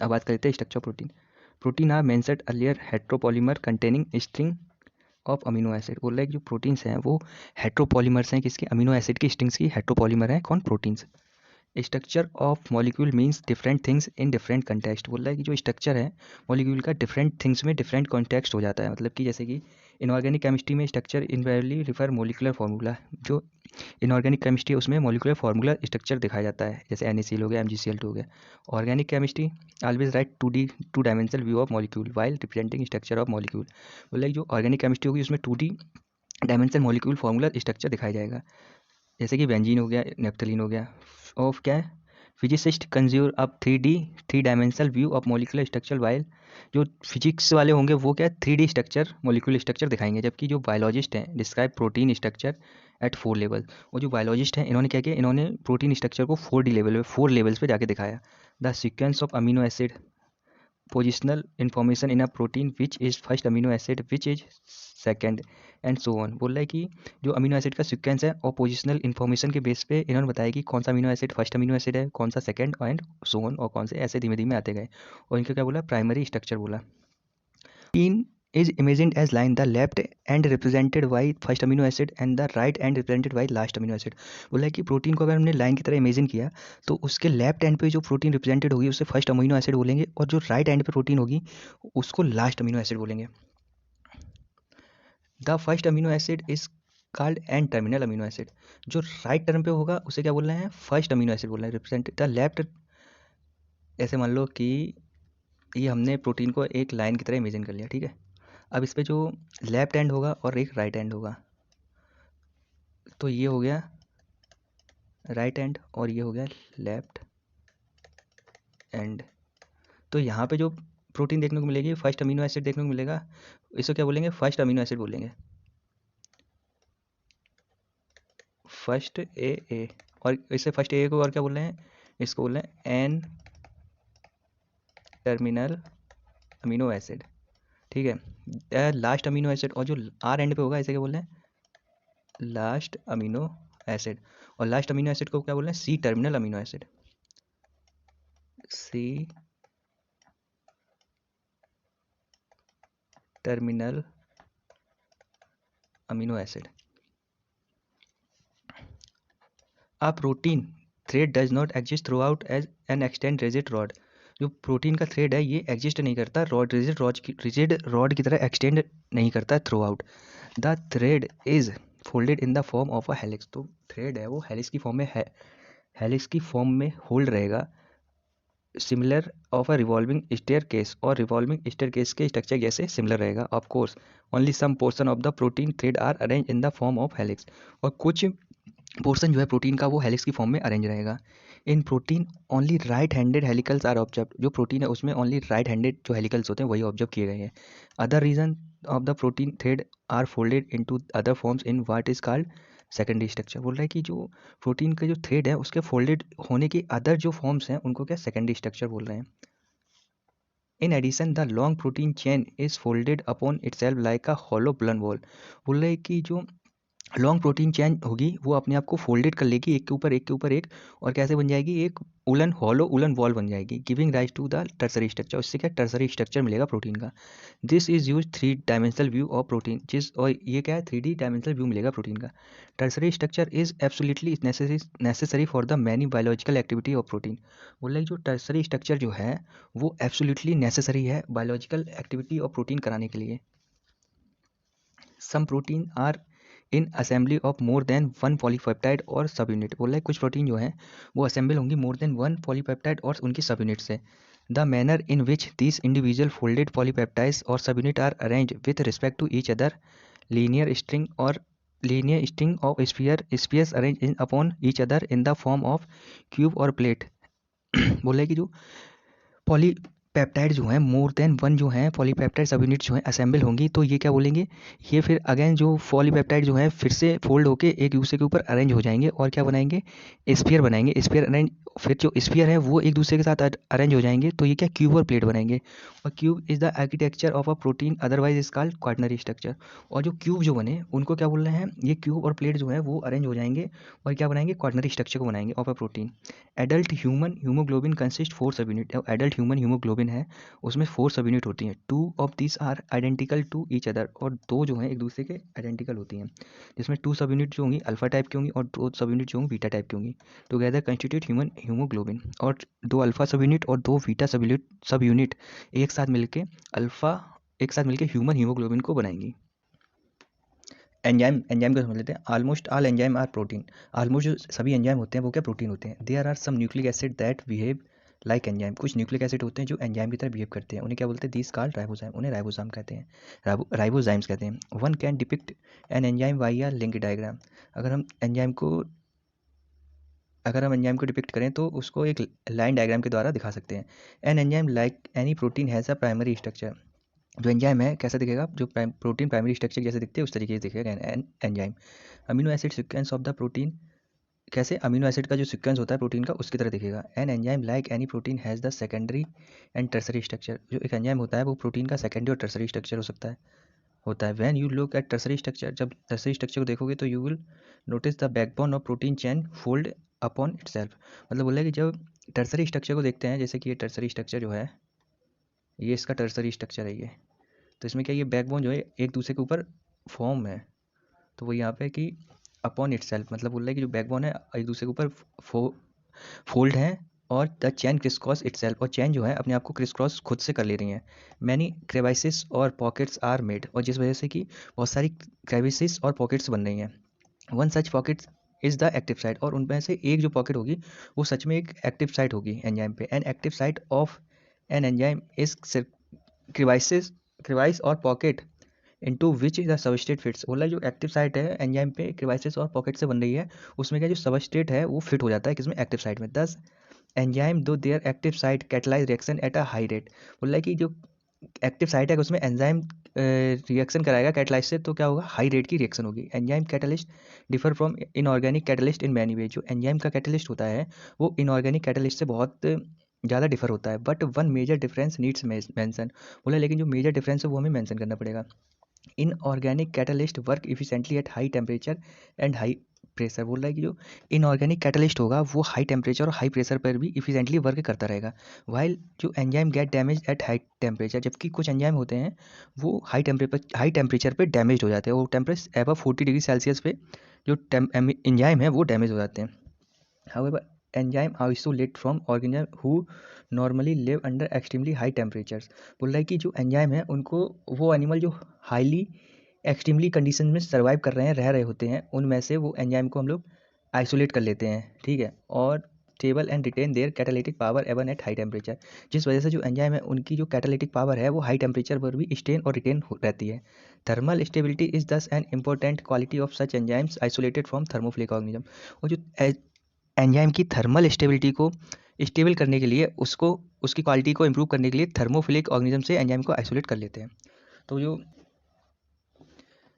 अब बात करते हैं structure protein. Protein are mentioned earlier heteropolymer containing string of amino acid. बोल रहा है कि जो प्रोटीन्स हैं वो हेट्रोपॉलीमर्स हैं, किसकी? अमीनो एसिड की स्ट्रिंग्स की हेट्रोपॉलीमर हैं। कौन? Proteins. Structure of molecule means different things in different context. बोल रहा है कि जो स्ट्रक्चर है मॉलिक्यूल का डिफरेंट थिंग्स में डिफरेंट कॉन्टेक्स्ट हो जाता है। मतलब कि जैसे कि इनऑर्गेनिक केमिस्ट्री में स्ट्रक्चर इनवेरियबली रिफर मोलिकुलर फार्मूला। जो इनऑर्गेनिक केमिस्ट्री है उसमें मॉलिकुलर फार्मूला स्ट्रक्चर दिखाया जाता है, जैसे NaCl हो गया, MgCl2 हो गया। Organic chemistry always right 2 dimensional view of molecule while representing structure of molecule. बोल रहा है जो ऑर्गेनिक केमिस्ट्री होगी उसमें 2D dimensional molecule formula structure दिखाया जाएगा। जैसे कि बेंजीन हो गया, नेफ्थलीन हो गया। ऑफ क्या है, फिजिसिस्ट कंज्यूर अब 3 dimensional view of molecular structure, while जो फिजिक्स वाले होंगे वो क्या 3D स्ट्रक्चर, मोलिकुलर स्ट्रक्चर दिखाएंगे, जबकि जो बायोलॉजिस्ट हैं describe protein structure eight 4 level. और जो बायोलॉजिस्ट हैं इन्होंने क्या किया, इन्होंने प्रोटीन स्ट्रक्चर को 4D लेवल पे, 4 लेवल्स पे जाके दिखाया। The sequence of amino acid, positional information in a protein which is first amino acid which is second and so on. बोल रहा है कि जो अमीनो एसिड का सीक्वेंस है और पोजिशनल इन्फॉर्मेशन के बेस पे इन्होंने बताया कि कौन सा amino acid first amino acid है, कौन सा सेकंड एंड सो ऑन, और कौन से ऐसे धीमे धीमे आते गए। और इनका क्या बोला, प्राइमरी स्ट्रक्चर बोला। Protein is imagined as line, the left end represented by first amino acid and the right end represented by last amino acid। बोला है कि प्रोटीन को अगर हमने लाइन की तरह इमेजिन किया तो उसके लेफ्ट एंड पे जो प्रोटीन रिप्रेजेंटेड होगी उसे फर्स्ट अमीनो एसिड बोलेंगे, और जो राइट एंड पे प्रोटीन होगी उसको लास्ट अमीनो एसिड बोलेंगे। The first amino acid is called and terminal amino acid. जो राइट टर्म पे होगा उसे क्या बोल रहे हैं, फर्स्ट अमीनो एसिड बोल रहे हैं। रिप्रेजेंट द लेफ्ट, ऐसे मान लो कि ये हमने प्रोटीन को एक लाइन की तरह इमेजिन कर लिया, ठीक है। अब इस पे जो लेफ्ट एंड होगा और एक राइट एंड होगा, तो ये हो गया राइट एंड और ये हो गया लेफ्ट एंड। तो यहाँ पे जो प्रोटीन देखने को मिलेगी, फर्स्ट अमीनो एसिड देखने को मिलेगा, इसको क्या बोलेंगे, फर्स्ट अमीनो एसिड बोलेंगे, फर्स्ट ए। और इससे फर्स्ट ए को और क्या बोल रहे हैं, इसको बोल रहे हैं एन टर्मिनल अमीनो एसिड, ठीक है। लास्ट अमीनो एसिड, और जो आर एंड पे होगा इसे क्या बोल रहे हैं, लास्ट अमीनो एसिड। और लास्ट अमीनो एसिड को क्या बोल रहे हैं, C terminal amino acid, C terminal amino acid. A protein thread does not exist throughout as an extended rigid rod। जो प्रोटीन का थ्रेड है ये एग्जिस्ट नहीं करता रॉड, रिजिड रॉड की तरह एक्सटेंड नहीं करता through out. The thread is folded in the form of a helix. तो थ्रेड है वो हेलिक्स की फॉर्म में है, हेलिक्स की फॉर्म में होल्ड रहेगा, similar of a revolving staircase, और रिवॉल्विंग स्टेयर केस के स्ट्रक्चर जैसे सिमिलर रहेगा। Of course only some portion of the protein thread are arrange in the form of helix. और कुछ पोर्शन जो है प्रोटीन का वो हेलिक्स की फॉर्म में अरेंज रहेगा। In protein only right handed helicals are observe. जो प्रोटीन है उसमें ओनली राइट हैंडेड जो हेलिकल्स होते हैं वही ऑब्जर्व किए गए हैं। Other region of the protein thread are folded into other forms in what is called secondary structure. बोल रहा है कि जो प्रोटीन का जो थ्रेड है उसके फोल्डेड होने के अदर जो फॉर्म्स हैं उनको क्या सेकेंडरी स्ट्रक्चर बोल रहे हैं। In addition the long protein chain is folded upon itself like a hollow woollen ball. बोल रहे हैं कि जो लॉन्ग प्रोटीन चेन होगी वो अपने आप को फोल्डेड कर लेगी एक के ऊपर एक के ऊपर एक, और कैसे बन जाएगी, एक उलन हॉलो उलन वॉल बन जाएगी, giving rise to the tertiary structure. उससे क्या टर्सरी स्ट्रक्चर मिलेगा प्रोटीन का। This is use 3 dimensional view of protein, और ये क्या है 3D डायमेंशनल व्यू मिलेगा प्रोटीन का। Tertiary structure is absolutely necessary for the many biological activity of protein. बोल रहे जो टर्सरी स्ट्रक्चर जो है वो एब्सोल्युटली नेसेसरी है बायोलॉजिकल एक्टिविटी ऑफ प्रोटीन कराने के लिए। Some protein are in assembly of more than one polypeptide और सब यूनिट। बोल रहा है कुछ प्रोटीन जो है वो असेंबल होंगी मोर देन वन पॉलीपेप्टाइड और उनकी सब यूनिट से। The manner in which this individual folded polypeptides और subunit are arrange with respect to each other linear string और linear string of spheres arrange in upon each other in the form of cube और plate. बोल रहा है कि जो polypeptide जो हैं मोर देन वन जो हैं पॉलीपेप्टाइड सब यूनिट जो हैं असेंबल होंगी, तो ये क्या बोलेंगे, ये फिर अगेन जो पॉलीपेप्टाइड जो है फिर से फोल्ड होके एक दूसरे के ऊपर अरेंज हो जाएंगे और क्या बनाएंगे, स्फीयर बनाएंगे। स्फीयर अरेंज, फिर जो स्फीयर है वो एक दूसरे के साथ अरेंज हो जाएंगे, तो ये क्या क्यूब और प्लेट बनाएंगे। और cube is the architecture of a protein otherwise is called quaternary structure. और जो क्यूब जो बने उनको क्या बोल रहे हैं, ये क्यूब और प्लेट जो है वो अरेंज हो जाएंगे और क्या बनाएंगे, क्वाटनरी स्ट्रक्चर को बनाएंगे of a protein. Adult human haemoglobin consist 4 सब यूनिट। एडल्ट ह्यूमन हीमोग्लोबिन है उसमें 4 सब यूनिट होती हैं। 2 of this are identical to each other, और दो जो हैं एक दूसरे के आइडेंटिकल होती हैं, जिसमें 2 सब यूनिट जो होंगी अल्फा टाइप की होंगी और 2 सब यूनिट जो होंगी बीटा टाइप की होंगी। Together constitute human haemoglobin. और 2 अल्फा सब यूनिट और 2 बीटा सब यूनिट एक साथ मिलके ह्यूमन हीमोग्लोबिन को बनाएंगी। एंजाइम को समझ लेते हैं। Almost all enzyme are protein. Almost जो सभी एंजाइम होते हैं वो क्या प्रोटीन होते हैं। There are some nucleic acid that behave like enzyme. कुछ न्यूक्लिक एसिड होते हैं जो एंजाइम की तरह बिहेव करते हैं, उन्हें क्या बोलते हैं, दीस कॉल्ड राइबोजाइम। उन्हें राइबोजाम कहते हैं, राइबोजाइम्स कहते हैं। One can depict an enzyme by a link diagram. अगर हम एंजाइम को अगर हम एंजाइम को डिपिक्ट करें तो उसको एक लाइन डायग्राम के द्वारा दिखा सकते हैं। An enzyme like any protein has a primary structure. जो एंजाइम है कैसा दिखेगा, जो प्रोटीन प्राइमरी स्ट्रक्चर जैसे दिखते हैं उस तरीके से दिखेगा enzyme. Amino acid sequence of the protein, कैसे अमीनो एसिड का जो सीक्वेंस होता है प्रोटीन का उसकी तरह दिखेगा। An enzyme like any protein has the secondary and tertiary structure. जो एक एंजाइम होता है वो प्रोटीन का सेकेंडरी और टर्सरी स्ट्रक्चर होता है। When you look at tertiary structure, जब टर्सरी स्ट्रक्चर को देखोगे तो you will notice the backbone of protein chain fold upon itself. मतलब बोला कि जब टर्सरी स्ट्रक्चर को देखते हैं, जैसे कि ये टर्सरी स्ट्रक्चर जो है, ये इसका टर्सरी स्ट्रक्चर है ये, तो इसमें क्या ये बैकबोन जो है एक दूसरे के ऊपर फॉर्म है, तो वो यहाँ पे कि अपॉन इटसेल्फ, मतलब बोल रहा है कि जो बैकबोन है एक दूसरे के ऊपर फोल्ड है, और the chain criss cross itself, और चैन जो है अपने आप को क्रिस क्रॉस खुद से कर ले रही हैं। मैनी क्रेवाइसिस और पॉकेट्स आर मेड, और जिस वजह से कि बहुत सारी क्रेविसिस और पॉकेट्स बन रही हैं। One such pockets is the active site, और उनमें से एक जो पॉकेट होगी वो सच में एक एक्टिव साइट होगी एंजाइम पे। An active site of an enzyme is crevice और pocket into which the substrate fits. बोला जो एक्टिव साइट है एंजाइम पे क्रिवाइसिस और पॉकेट से बन रही है, उसमें क्या जो सबस्ट्रेट है वो फिट हो जाता है किसमें, एक्टिव साइट में। This enzyme though their active site catalyse reaction at a high rate. बोला कि जो एक्टिव साइट है उसमें एंजाइम रिएक्शन कराएगा कैटलाइज से, तो क्या होगा, हाई रेट की रिएक्शन होगी। Enzyme catalyst differ from inorganic catalyst in many way. जो एंजाइम का कैटलिस्ट होता है वो इनऑर्गेनिक कैटलिस्ट से बहुत ज़्यादा डिफर होता है। But one major difference needs mention. बोला लेकिन जो मेजर डिफरेंस है वो हमें मेंशन करना पड़ेगा। Inorganic catalyst work efficiently eight high temperature and high pressure. बोल रहा है कि जो इनऑर्गेनिक कैटलिस्ट होगा वो हाई टेम्परेचर और हाई प्रेशर पर भी इफिशिएंटली वर्क करता रहेगा। वाइल जो enzyme gate damage eight high temperature, जबकि कुछ एंजाइम होते हैं वो हाई टेम्परेचर पे डैमेज हो जाते हैं। वो टेम्परेचर एबव 40 डिग्री सेल्सियस पे जो एंजाइम है वो डैमेज हो जाते हैं। However, enzyme isolate from organism who normally live under extremely high temperatures। बोल रहा है कि जो एंजाइम है उनको, वो एनिमल जो हाईली एक्सट्रीमली कंडीशन में सर्वाइव कर रहे हैं, रह रहे होते हैं, उनमें से वो एंजाइम को हम लोग आइसोलेट कर लेते हैं, ठीक है। और stable and retain their catalytic power even at high temperature, जिस वजह से जो एंजाइम है उनकी जो कैटालिटिक पावर है वो हाई टेम्परेचर पर भी स्टेन और रिटेन रहती है। थर्मल स्टेबिलिटी इज दस an important quality of such enzymes isolated from thermophilic organism. और जो एंजाइम की थर्मल स्टेबिलिटी को स्टेबल करने के लिए, उसको उसकी क्वालिटी को इम्प्रूव करने के लिए थर्मोफिलिक ऑर्गेनिज्म से एंजाइम को आइसोलेट कर लेते हैं। तो जो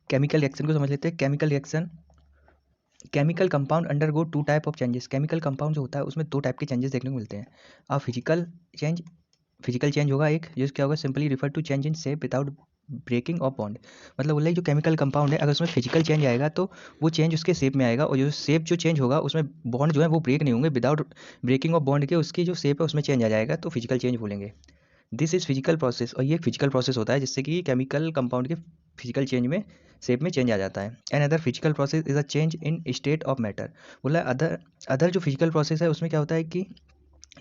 केमिकल रिएक्शन को समझ लेते हैं। Chemical reaction, chemical compound undergo two type of changes. Chemical compound जो होता है उसमें दो टाइप के चेंजेस देखने को मिलते हैं। फिजिकल चेंज होगा एक, जिस क्या होगा, simply refer to change in shape without breaking of bond. मतलब बोला जो केमिकल कंपाउंड है अगर उसमें फिजिकल चेंज आएगा तो वो चेंज उसके शेप में आएगा, और जो शेप जो चेंज होगा उसमें बॉन्ड जो है वो ब्रेक नहीं होंगे, विदाउट ब्रेकिंग ऑफ बॉन्ड के उसकी जो शेप है उसमें चेंज आ जाएगा, तो फिजिकल चेंज बोलेंगे। दिस इज़ फिजिकल प्रोसेस, और ये फिजिकल प्रोसेस होता है जिससे कि केमिकल कंपाउंड के फिजिकल चेंज में शेप में चेंज आ जाता है। And other physical process is a change in state of matter. बोला अदर जो फिजिकल प्रोसेस है उसमें क्या होता है कि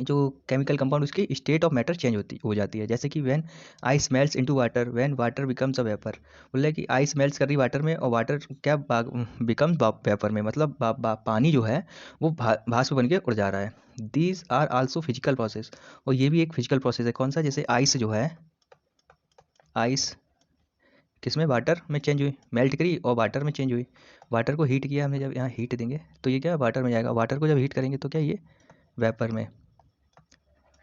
जो केमिकल कंपाउंड उसकी स्टेट ऑफ मैटर चेंज हो जाती है। जैसे कि when ice melts into water, when water becomes a vapour. बोल रहा है कि आइस मेल्ट्स कर रही वाटर में, और वाटर क्या बिकम्स वेपर में, मतलब पानी जो है वो भाप बन के उड़ जा रहा है। These are also physical process, और ये भी एक फिजिकल प्रोसेस है। कौन सा, जैसे आइस जो है, आइस किसमें, वाटर में चेंज हुई, मेल्ट करी और वाटर में चेंज हुई। वाटर को हीट किया हमने, जब यहाँ हीट देंगे तो ये क्या वाटर में जाएगा, वाटर को जब हीट करेंगे तो क्या ये वेपर में।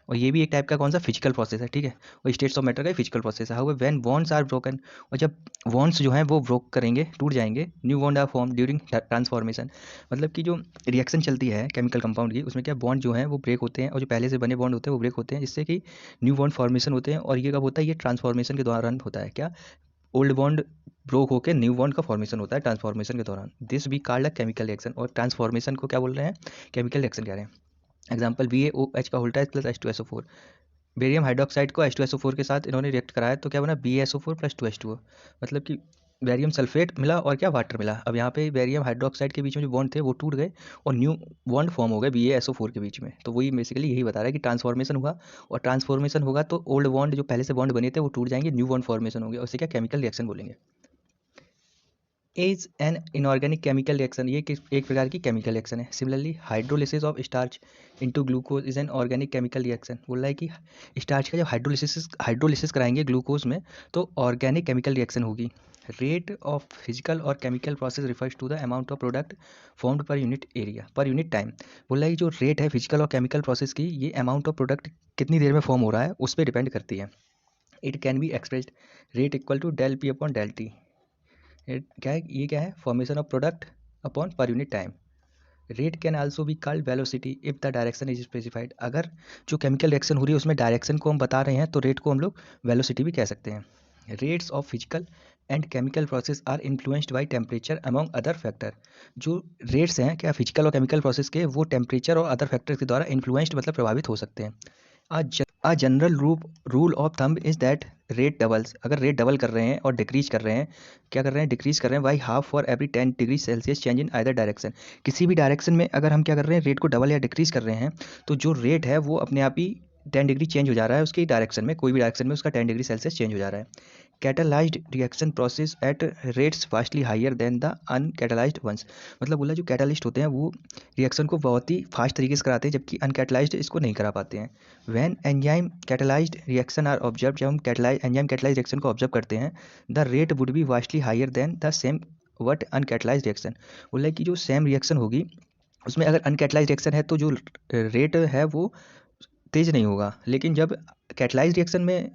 और ये भी एक टाइप का कौन सा, फिजिकल प्रोसेस है, ठीक है। और स्टेट्स ऑफ मैटर का फिजिकल प्रोसेस है। How when bonds are broken, और जब बॉन्ड्स जो हैं वो ब्रोक करेंगे, टूट जाएंगे, new bond are form during transformation. मतलब कि जो रिएक्शन चलती है केमिकल कंपाउंड की, उसमें क्या बॉन्ड जो हैं वो ब्रेक होते हैं, और जो पहले से बने बॉन्ड होते हैं वो ब्रेक होते हैं, जिससे कि न्यू बॉन्ड फॉर्मेशन होते हैं। और ये कब होता है, ये ट्रांसफॉर्मेशन के दौरान होता है। क्या, ओल्ड बॉन्ड ब्रोक होकर न्यू बॉन्ड का फॉर्मेशन होता है ट्रांसफॉर्मेशन के दौरान। दिस भी कॉल्ड अ केमिकल रिएक्शन, और ट्रांसफॉर्मेशन को क्या बोल रहे हैं, केमिकल रिएक्शन कह रहे हैं। एग्जाम्पल BaOH का उल्टा प्लस H2SO4। बेरियम हाइड्रोक्साइड को H2SO4 के साथ इन्होंने रिएक्ट कराया तो क्या बना, BaSO4 प्लस 2H2O। मतलब कि बेरियम सल्फेट मिला और क्या, वाटर मिला। अब यहाँ पे बेरियम हाइड्रोक्साइड के बीच में जो बॉन्ड थे वो टूट गए, और न्यू बॉन्ड फॉर्म हो गए BaSO4 के बीच में। तो वही बेसिकली यही बता रहा है कि ट्रांसफॉर्मेशन हुआ, और ट्रांसफॉर्मेशन होगा तो ओल्ड बॉन्ड जो पहले से बॉन्ड बने थे वो टूट जाएंगे, न्यू बॉन्ड फॉर्मेशन होंगे, उससे क्या, केमिकल रिएक्शन बोलेंगे। Is an inorganic chemical reaction, ये एक प्रकार की केमिकल रिएक्शन है। Similarly hydrolysis of starch into glucose is an organic chemical reaction. बोल रहा है कि स्टार्च का जब हाइड्रोलिसिस कराएंगे ग्लूकोज में तो ऑर्गेनिक केमिकल रिएक्शन होगी। रेट ऑफ फिजिकल और chemical process refers to the amount of product formed per unit area per unit time. बोला है जो रेट है फिजिकल और केमिकल प्रोसेस की, ये अमाउंट ऑफ प्रोडक्ट कितनी देर में फॉर्म हो रहा है उस पर डिपेंड करती है। It can be expressed rate equal to del P upon del T. क्या है, ये क्या है, formation of product upon per unit time. Rate can also be called velocity if the direction is specified. अगर जो chemical reaction हो रही है उसमें डायरेक्शन को हम बता रहे हैं तो रेट को हम लोग वेलोसिटी भी कह सकते हैं। Rates of physical and chemical process are influenced by temperature among other factor. जो रेट्स हैं क्या फिजिकल और केमिकल प्रोसेस के, वो टेम्परेचर और अदर फैक्टर के द्वारा इन्फ्लुएंस्ड मतलब प्रभावित हो सकते हैं। A general rule of thumb is that rate doubles, अगर रेट डबल कर रहे हैं और डिक्रीज कर रहे हैं, क्या कर रहे हैं, डिक्रीज कर रहे हैं by half for every 10 degree Celsius change in either direction. किसी भी डायरेक्शन में अगर हम क्या कर रहे हैं, रेट को डबल या डिक्रीज कर रहे हैं, तो जो रेट है वो अपने आप ही 10 डिग्री चेंज हो जा रहा है उसकी डायरेक्शन में, कोई भी डायरेक्शन में उसका 10 डिग्री सेल्सियस चेंज हो जा रहा है। Catalysed reaction process at rates vastly higher than the uncatalysed ones. मतलब बोला जो कैटलिस्ट होते हैं वो रिएक्शन को बहुत ही फास्ट तरीके से कराते हैं, जबकि अनकैटलाइज्ड इसको नहीं करा पाते हैं। When enzyme catalysed reaction are observe, जब हम एंजाइम कैटलाइज्ड रिएक्शन को ऑब्जर्व करते हैं, the rate would be vastly higher than the same but uncatalysed reaction. बोला कि जो सेम रिएक्शन होगी उसमें अगर अनकैटलाइज्ड रिएक्शन है तो जो रेट है वो तेज नहीं होगा, लेकिन जब कैटलाइज्ड रिएक्शन में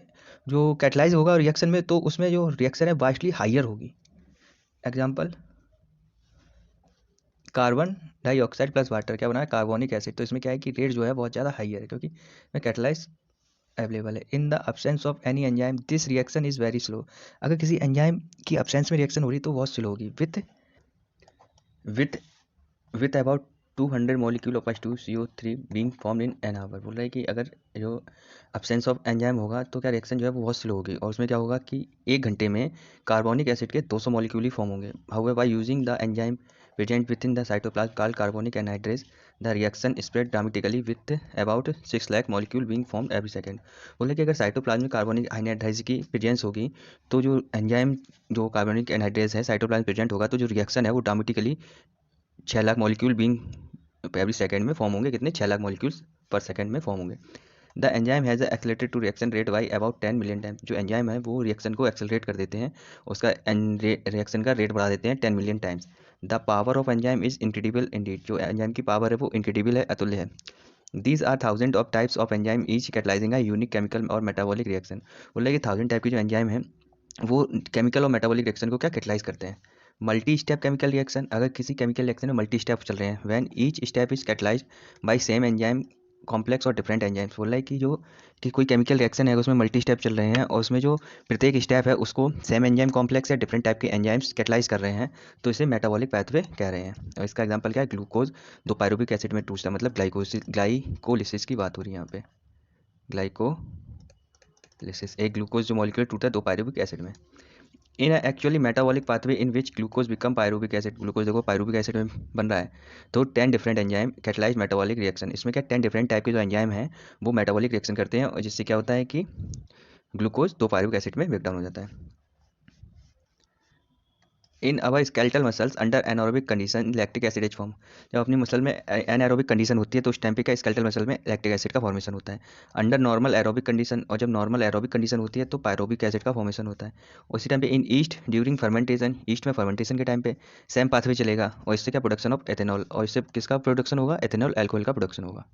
जो कैटलाइज होगा रिएक्शन में तो उसमें जो रिएक्शन है वास्टली हायर होगी। Example, carbon dioxide plus water क्या बना है, कार्बोनिक एसिड। तो इसमें क्या है कि रेट जो है बहुत ज़्यादा हायर है क्योंकि इसमें कैटलाइज अवेलेबल है। In the absence of any enzyme this reaction is very slow. अगर किसी एंजाइम की अब्सेंस में रिएक्शन हो रही तो बहुत स्लो होगी। With with about 200 molecule of H2CO3 being formed in an hour. बोल रहा है कि अगर जो अब्सेंस ऑफ एंजाइम होगा तो क्या रिएक्शन जो है वो बहुत स्लो होगी, और उसमें क्या होगा कि 1 घंटे में कार्बोनिक एसिड के 200 मॉलिक्यूल ही फॉर्म होंगे। However by using the enzyme present with in the cytoplasm called carbonic anhydrase, the reaction spread dramatically with about 6 lakh molecule being formed every second. बोले कि अगर साइटोप्लाज्म में कार्बोनिक एनहाइड्रेज की presence होगी तो जो एंजाइम जो कार्बोनिक एनहाइड्रेज है साइटोप्लाज्म प्रेजेंट होगा तो जो रिएक्शन है वो dramatically 6 lakh molecule being every second में फॉर्म होंगे। कितने, 6 लाख मॉलिक्यूल्स पर सेकंड में फॉर्म होंगे। The enzyme has accelerated to reaction rate by about 10 million time. जो एंजाइम है वो रिएक्शन को एक्सेलरेट कर देते हैं, उसका रिएक्शन का रेट बढ़ा देते हैं 10 million times. The power of enzyme is incredible indeed. जो एंजाइम की पावर है वो इनक्रेडिबल है, अतुल्य है। These are thousand of types of enzyme each catalysing a unique chemical और मेटाबॉलिक रिएक्शन। बोले कि 1000 टाइप की जो एंजाइम है वो केमिकल और मेटाबॉलिक रिएक्शन को क्या कैटलाइज करते हैं। मल्टी स्टेप केमिकल रिएक्शन, अगर किसी केमिकल रिएक्शन में मल्टी स्टेप चल रहे हैं, when each step is catalysed by same enzyme complex और डिफरेंट एंजाइम्स। बोला है कि जो कि कोई केमिकल रिएक्शन है उसमें मल्टी स्टेप चल रहे हैं और उसमें जो प्रत्येक स्टेप है उसको सेम एंजाइम कॉम्प्लेक्स या डिफरेंट टाइप के एंजाइम्स कैटलाइज कर रहे हैं, तो इसे मेटाबॉलिक पाथवे कह रहे हैं। और इसका एग्जांपल क्या है, ग्लूकोज 2 पायरुविक एसिड में टूटता, मतलब ग्लाइकोलिसिस की बात हो रही है यहाँ पे। ग्लाइकोलिसिस, एक ग्लूकोज जो मॉलिक्यूल टूटा है 2 पायरुविक एसिड में। In actually metabolic pathway in which glucose become pyruvic acid. Glucose देखो पायरुविक एसिड में बन रहा है, तो 10 different enzyme catalyse metabolic reaction. इसमें क्या 10 डिफरेंट टाइप के जो एंजाइम हैं वो मेटाबॉलिक रिएक्शन करते हैं, और जिससे क्या होता है कि ग्लूकोज 2 पायरुविक एसिड में ब्रेक डाउन हो जाता है। In our skeletal muscles under anaerobic condition lactic acid is form. जब अपनी मसल में एनारोबिक कंडीशन होती है तो उस टाइम पे क्या स्केलेटल मसल में लैक्टिक एसिड का फॉर्मेशन होता है। अंडर नॉर्मल एरोबिक कंडीशन, और जब नॉर्मल एरोबिक कंडीशन होती है तो पायरोबिक एसिड का फॉर्मेशन होता है। उसी टाइम पे इन ईस्ट ड्यूरिंग फर्मेंटेशन, ईस्ट में फर्मेंटेशन के टाइम पे सेम पाथवे चलेगा, और इससे क्या प्रोडक्शन ऑफ एथेनॉल, और इससे किसका प्रोडक्शन होगा, एथेनॉल एल्कोहल का प्रोडक्शन होगा।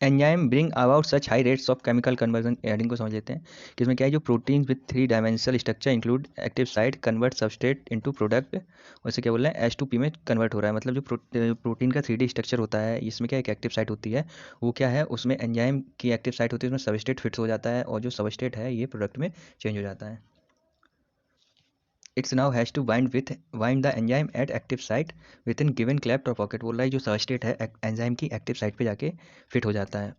Enzyme bring about such high rates of chemical conversion. Adding को समझ लेते हैं कि इसमें क्या है, जो protein with 3 dimensional structure include active site convert substrate into product, वैसे क्या बोल रहे हैं, H2P में कन्वर्ट हो रहा है। मतलब जो प्रोटीन का 3D स्ट्रक्चर होता है, इसमें क्या एक एक्टिव साइट होती है, वो क्या है उसमें एंजाइम की एक्टिव साइट होती है, उसमें सबस्ट्रेट फिक्स हो जाता है, और जो सबस्ट्रेट है ये प्रोडक्ट में चेंज हो जाता है। It's now has to bind the enzyme at active site within given cleft और पॉकेट। बोल रहा है जो सबस्ट्रेट है एंजाइम की एक्टिव साइट पे जाके फिट हो जाता है।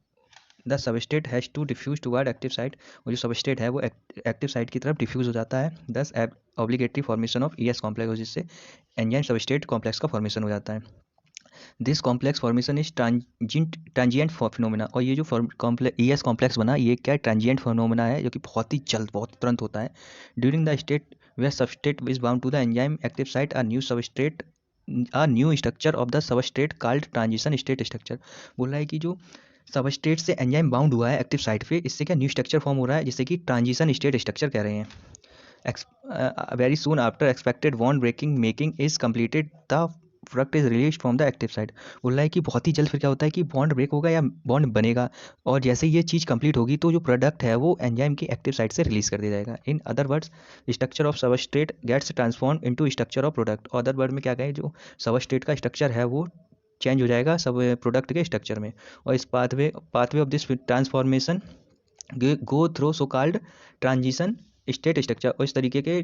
The substrate has to diffuse toward active site, और जो सबस्ट्रेट है वो एक्टिव साइट की तरफ डिफ्यूज हो जाता है। दस obligatory formation of ES complex, जिससे एंजाइम सबस्ट्रेट कॉम्प्लेक्स का फॉर्मेशन हो जाता है। This complex formation is transient phenomena, और ये जो ES कॉम्प्लेक्स बना ये क्या ट्रांजिएंट फिनोमेना है, जो कि बहुत ही जल्द बहुत तुरंत होता है। During the state where substrate is bound to the enzyme active site a new structure of the substrate called transition state structure। बोल रहा है कि जो सबस्ट्रेट से एंजाइम बाउंड हुआ है एक्टिव साइट पे, इससे क्या न्यू स्ट्रक्चर फॉर्म हो रहा है, जिससे कि ट्रांजिशन स्टेट स्ट्रक्चर कह रहे हैं। very soon after expected bond breaking making is completed, the product is release from the active side. बोल रहा है कि बहुत ही जल्द फिर क्या होता है कि बॉन्ड ब्रेक होगा या बॉन्ड बनेगा, और जैसे ये चीज़ कंप्लीट होगी तो जो प्रोडक्ट है वो एंजाइम की एक्टिव साइड से रिलीज कर दिया जाएगा। In other words structure of substrate gets transform into structure of product. Other word में क्या कहें, जो सबस्ट्रेट का स्ट्रक्चर है वो चेंज हो जाएगा सब प्रोडक्ट के स्ट्रक्चर में, और इस pathway of this transformation go through so called transition state structure. और इस तरीके के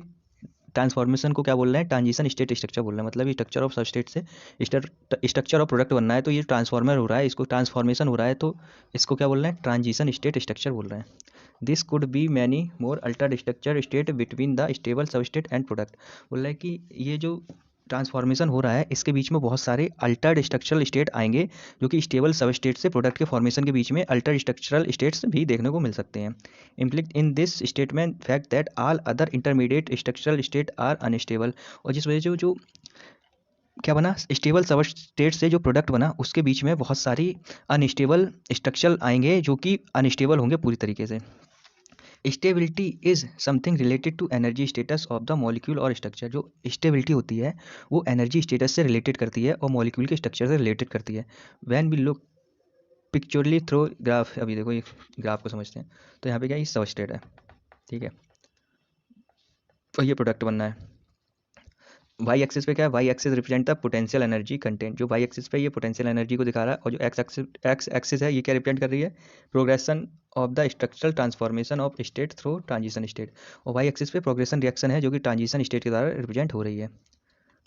ट्रांसफॉर्मेशन को क्या बोल रहे हैं, ट्रांजिशन स्टेट स्ट्रक्चर बोल रहे हैं। मतलब ये स्ट्रक्चर ऑफ सबस्टेट से स्ट्रक्चर ऑफ प्रोडक्ट बनना है, तो ये ट्रांसफॉर्मर हो रहा है, इसको ट्रांसफॉर्मेशन हो रहा है, तो इसको क्या बोल रहे हैं, ट्रांजिशन स्टेट स्ट्रक्चर बोल रहे हैं। This could be many more Altered structure state between the stable substrate and product. बोल रहा है कि ये जो ट्रांसफॉर्मेशन हो रहा है इसके बीच में बहुत सारे अल्टर्ड स्ट्रक्चरल स्टेट आएंगे, जो कि स्टेबल सबस्टेट से प्रोडक्ट के फॉर्मेशन के बीच में अल्टर्ड स्ट्रक्चरल स्टेट्स भी देखने को मिल सकते हैं। Implicit in this statement fact that all other intermediate structural state are unstable. और जिस वजह से जो क्या बना, स्टेबल सबस्टेट से जो प्रोडक्ट बना उसके बीच में बहुत सारी अनस्टेबल स्ट्रक्चरल आएंगे जो कि अनस्टेबल होंगे पूरी तरीके से। Stability is something related to energy status of the molecule और स्ट्रक्चर। जो स्टेबिलिटी होती है वो एनर्जी स्टेटस से रिलेटेड करती है और मॉलिक्यूल के स्ट्रक्चर से रिलेटेड करती है। When we look pictorially through graph, अभी देखो ये ग्राफ को समझते हैं, तो यहाँ पे क्या, ये सबस्ट्रेट है, ठीक है, और ये प्रोडक्ट बनना है। वाई एक्सिस पे क्या है, Y axis represent the potential energy content. जो वाई एक्सिस पे ये पोटेंशियल एनर्जी को दिखा रहा है, और जो एक्स एक्सिस है ये क्या रिप्रेजेंट कर रही है, progression of the structural transformation of state through transition state. और वाई एक्सिस पे प्रोग्रेशन रिएक्शन है जो कि ट्रांजिशन स्टेट के द्वारा रिप्रेजेंट हो रही है।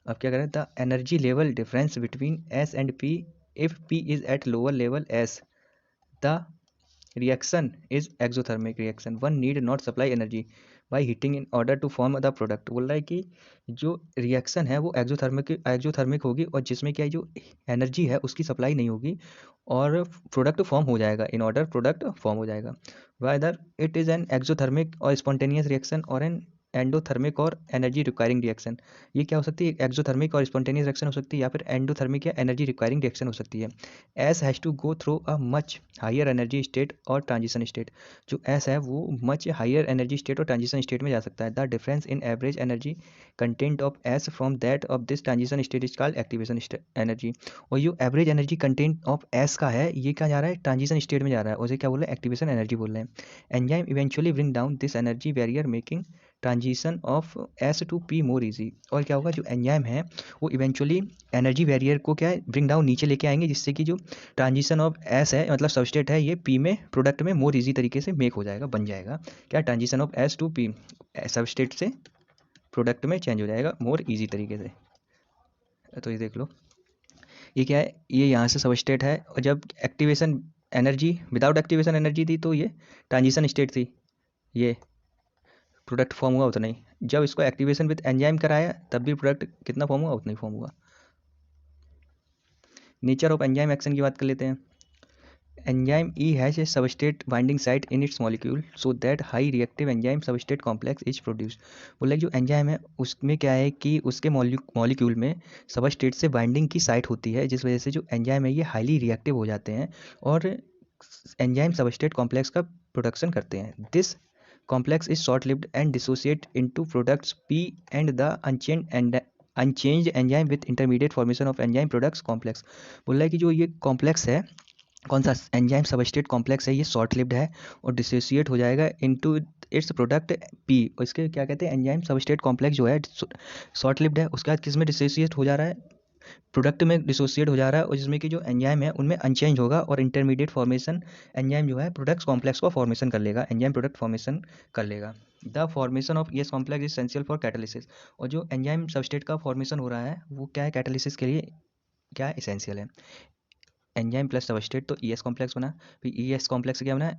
अब क्या करें, the energy level difference between S and P if P is at lower level S, the reaction is exothermic reaction, one need not supply energy by heating in order to form the product. बोल रहा है कि जो रिएक्शन है वो exothermic होगी, और जिसमें क्या है, जो एनर्जी है उसकी सप्लाई नहीं होगी और प्रोडक्ट फॉर्म हो जाएगा, इन ऑर्डर प्रोडक्ट फॉर्म हो जाएगा। Whether it is an exothermic और स्पॉन्टेनियस रिएक्शन और एन एंडोथर्मिक और एनर्जी रिक्वायरिंग रिएक्शन। ये क्या हो सकती है, एक्सोथर्मिक और स्पॉन्टेनियस रिएक्शन हो सकती है, या फिर एंडोथर्मिक या एनर्जी रिक्वायरिंग रिएक्शन हो सकती है। S has to go through a much higher energy state और ट्रांजिशन स्टेट। जो एस है वो मच हायर एनर्जी स्टेट और ट्रांजिशन स्टेट में जा सकता है। The difference in average energy content of S from that of this transition state is called activation energy. और जो average energy content of S का है ये क्या जा रहा है, ट्रांजिशन स्टेट में जा रहा है, उसे क्या बोल रहे हैं, एक्टिवेशन एनर्जी बोल रहे हैं। Enzyme eventually bring down this energy barrier making transition of S to P more easy. और क्या होगा, जो एंजाइम है वो इवेंचुअली एनर्जी बैरियर को क्या है, ब्रिंग डाउन नीचे लेके आएंगे, जिससे कि जो ट्रांजिशन ऑफ एस है मतलब सबस्टेट है ये पी में प्रोडक्ट में मोर इजी तरीके से मेक हो जाएगा, बन जाएगा। क्या, transition of S to P substrate से प्रोडक्ट में चेंज हो जाएगा मोर इजी तरीके से। तो ये देख लो, ये क्या है, ये यहाँ से सबस्टेट है, और जब activation energy without activation energy थी तो ये ट्रांजिशन स्टेट थी, ये प्रोडक्ट फॉर्म हुआ उतना ही। जब इसको एक्टिवेशन विद एंजाइम कराया तब भी प्रोडक्ट कितना फॉर्म हुआ, उतना ही फॉर्म हुआ। नेचर ऑफ एंजाइम एक्शन की बात कर लेते हैं। Enzyme E has a substrate binding site in its molecule so that high reactive enzyme substrate complex is produce. बोला जो एंजाइम है उसमें क्या है कि उसके मॉलिक्यूल में सबस्टेट से बाइंडिंग की साइट होती है, जिस वजह से जो एंजाइम है ये हाईली रिएक्टिव हो जाते हैं और एंजाइम सबस्टेट कॉम्प्लेक्स का प्रोडक्शन करते हैं। This complex is short-lived and dissociate into products P and the unchanged enzyme with intermediate formation of enzyme products complex। बोल रहा है कि जो ये कॉम्प्लेक्स है, कौन सा, एंजाइम सबस्ट्रेट कॉम्प्लेक्स है, ये शॉर्ट लिव्ड है और डिसोसिएट हो जाएगा इनटू इट्स प्रोडक्ट पी। और इसके क्या कहते हैं, एंजाइम सबस्ट्रेट कॉम्प्लेक्स जो है शॉर्ट लिव्ड है, उसके बाद किस में डिसोसिएट हो जा रहा है, प्रोडक्ट में डिसोसिएट हो जा रहा है, और जिसमें कि जो एंजाइम है उनमें अनचेंज होगा और इंटरमीडिएट फॉर्मेशन एंजाइम जो है प्रोडक्ट्स कॉम्प्लेक्स को फॉर्मेशन कर लेगा, एंजाइम प्रोडक्ट फॉर्मेशन कर लेगा। The formation of ES complex is essential for catalysis. और जो एंजाइम सबस्ट्रेट का फॉर्मेशन हो रहा है वो क्या है, कैटालिसिस के लिए क्या इसेंशियल है। एंजाइम प्लस सबस्ट्रेट तो ईएस कॉम्प्लेक्स बना, फिर ईएस कॉम्प्लेक्स से क्या बना,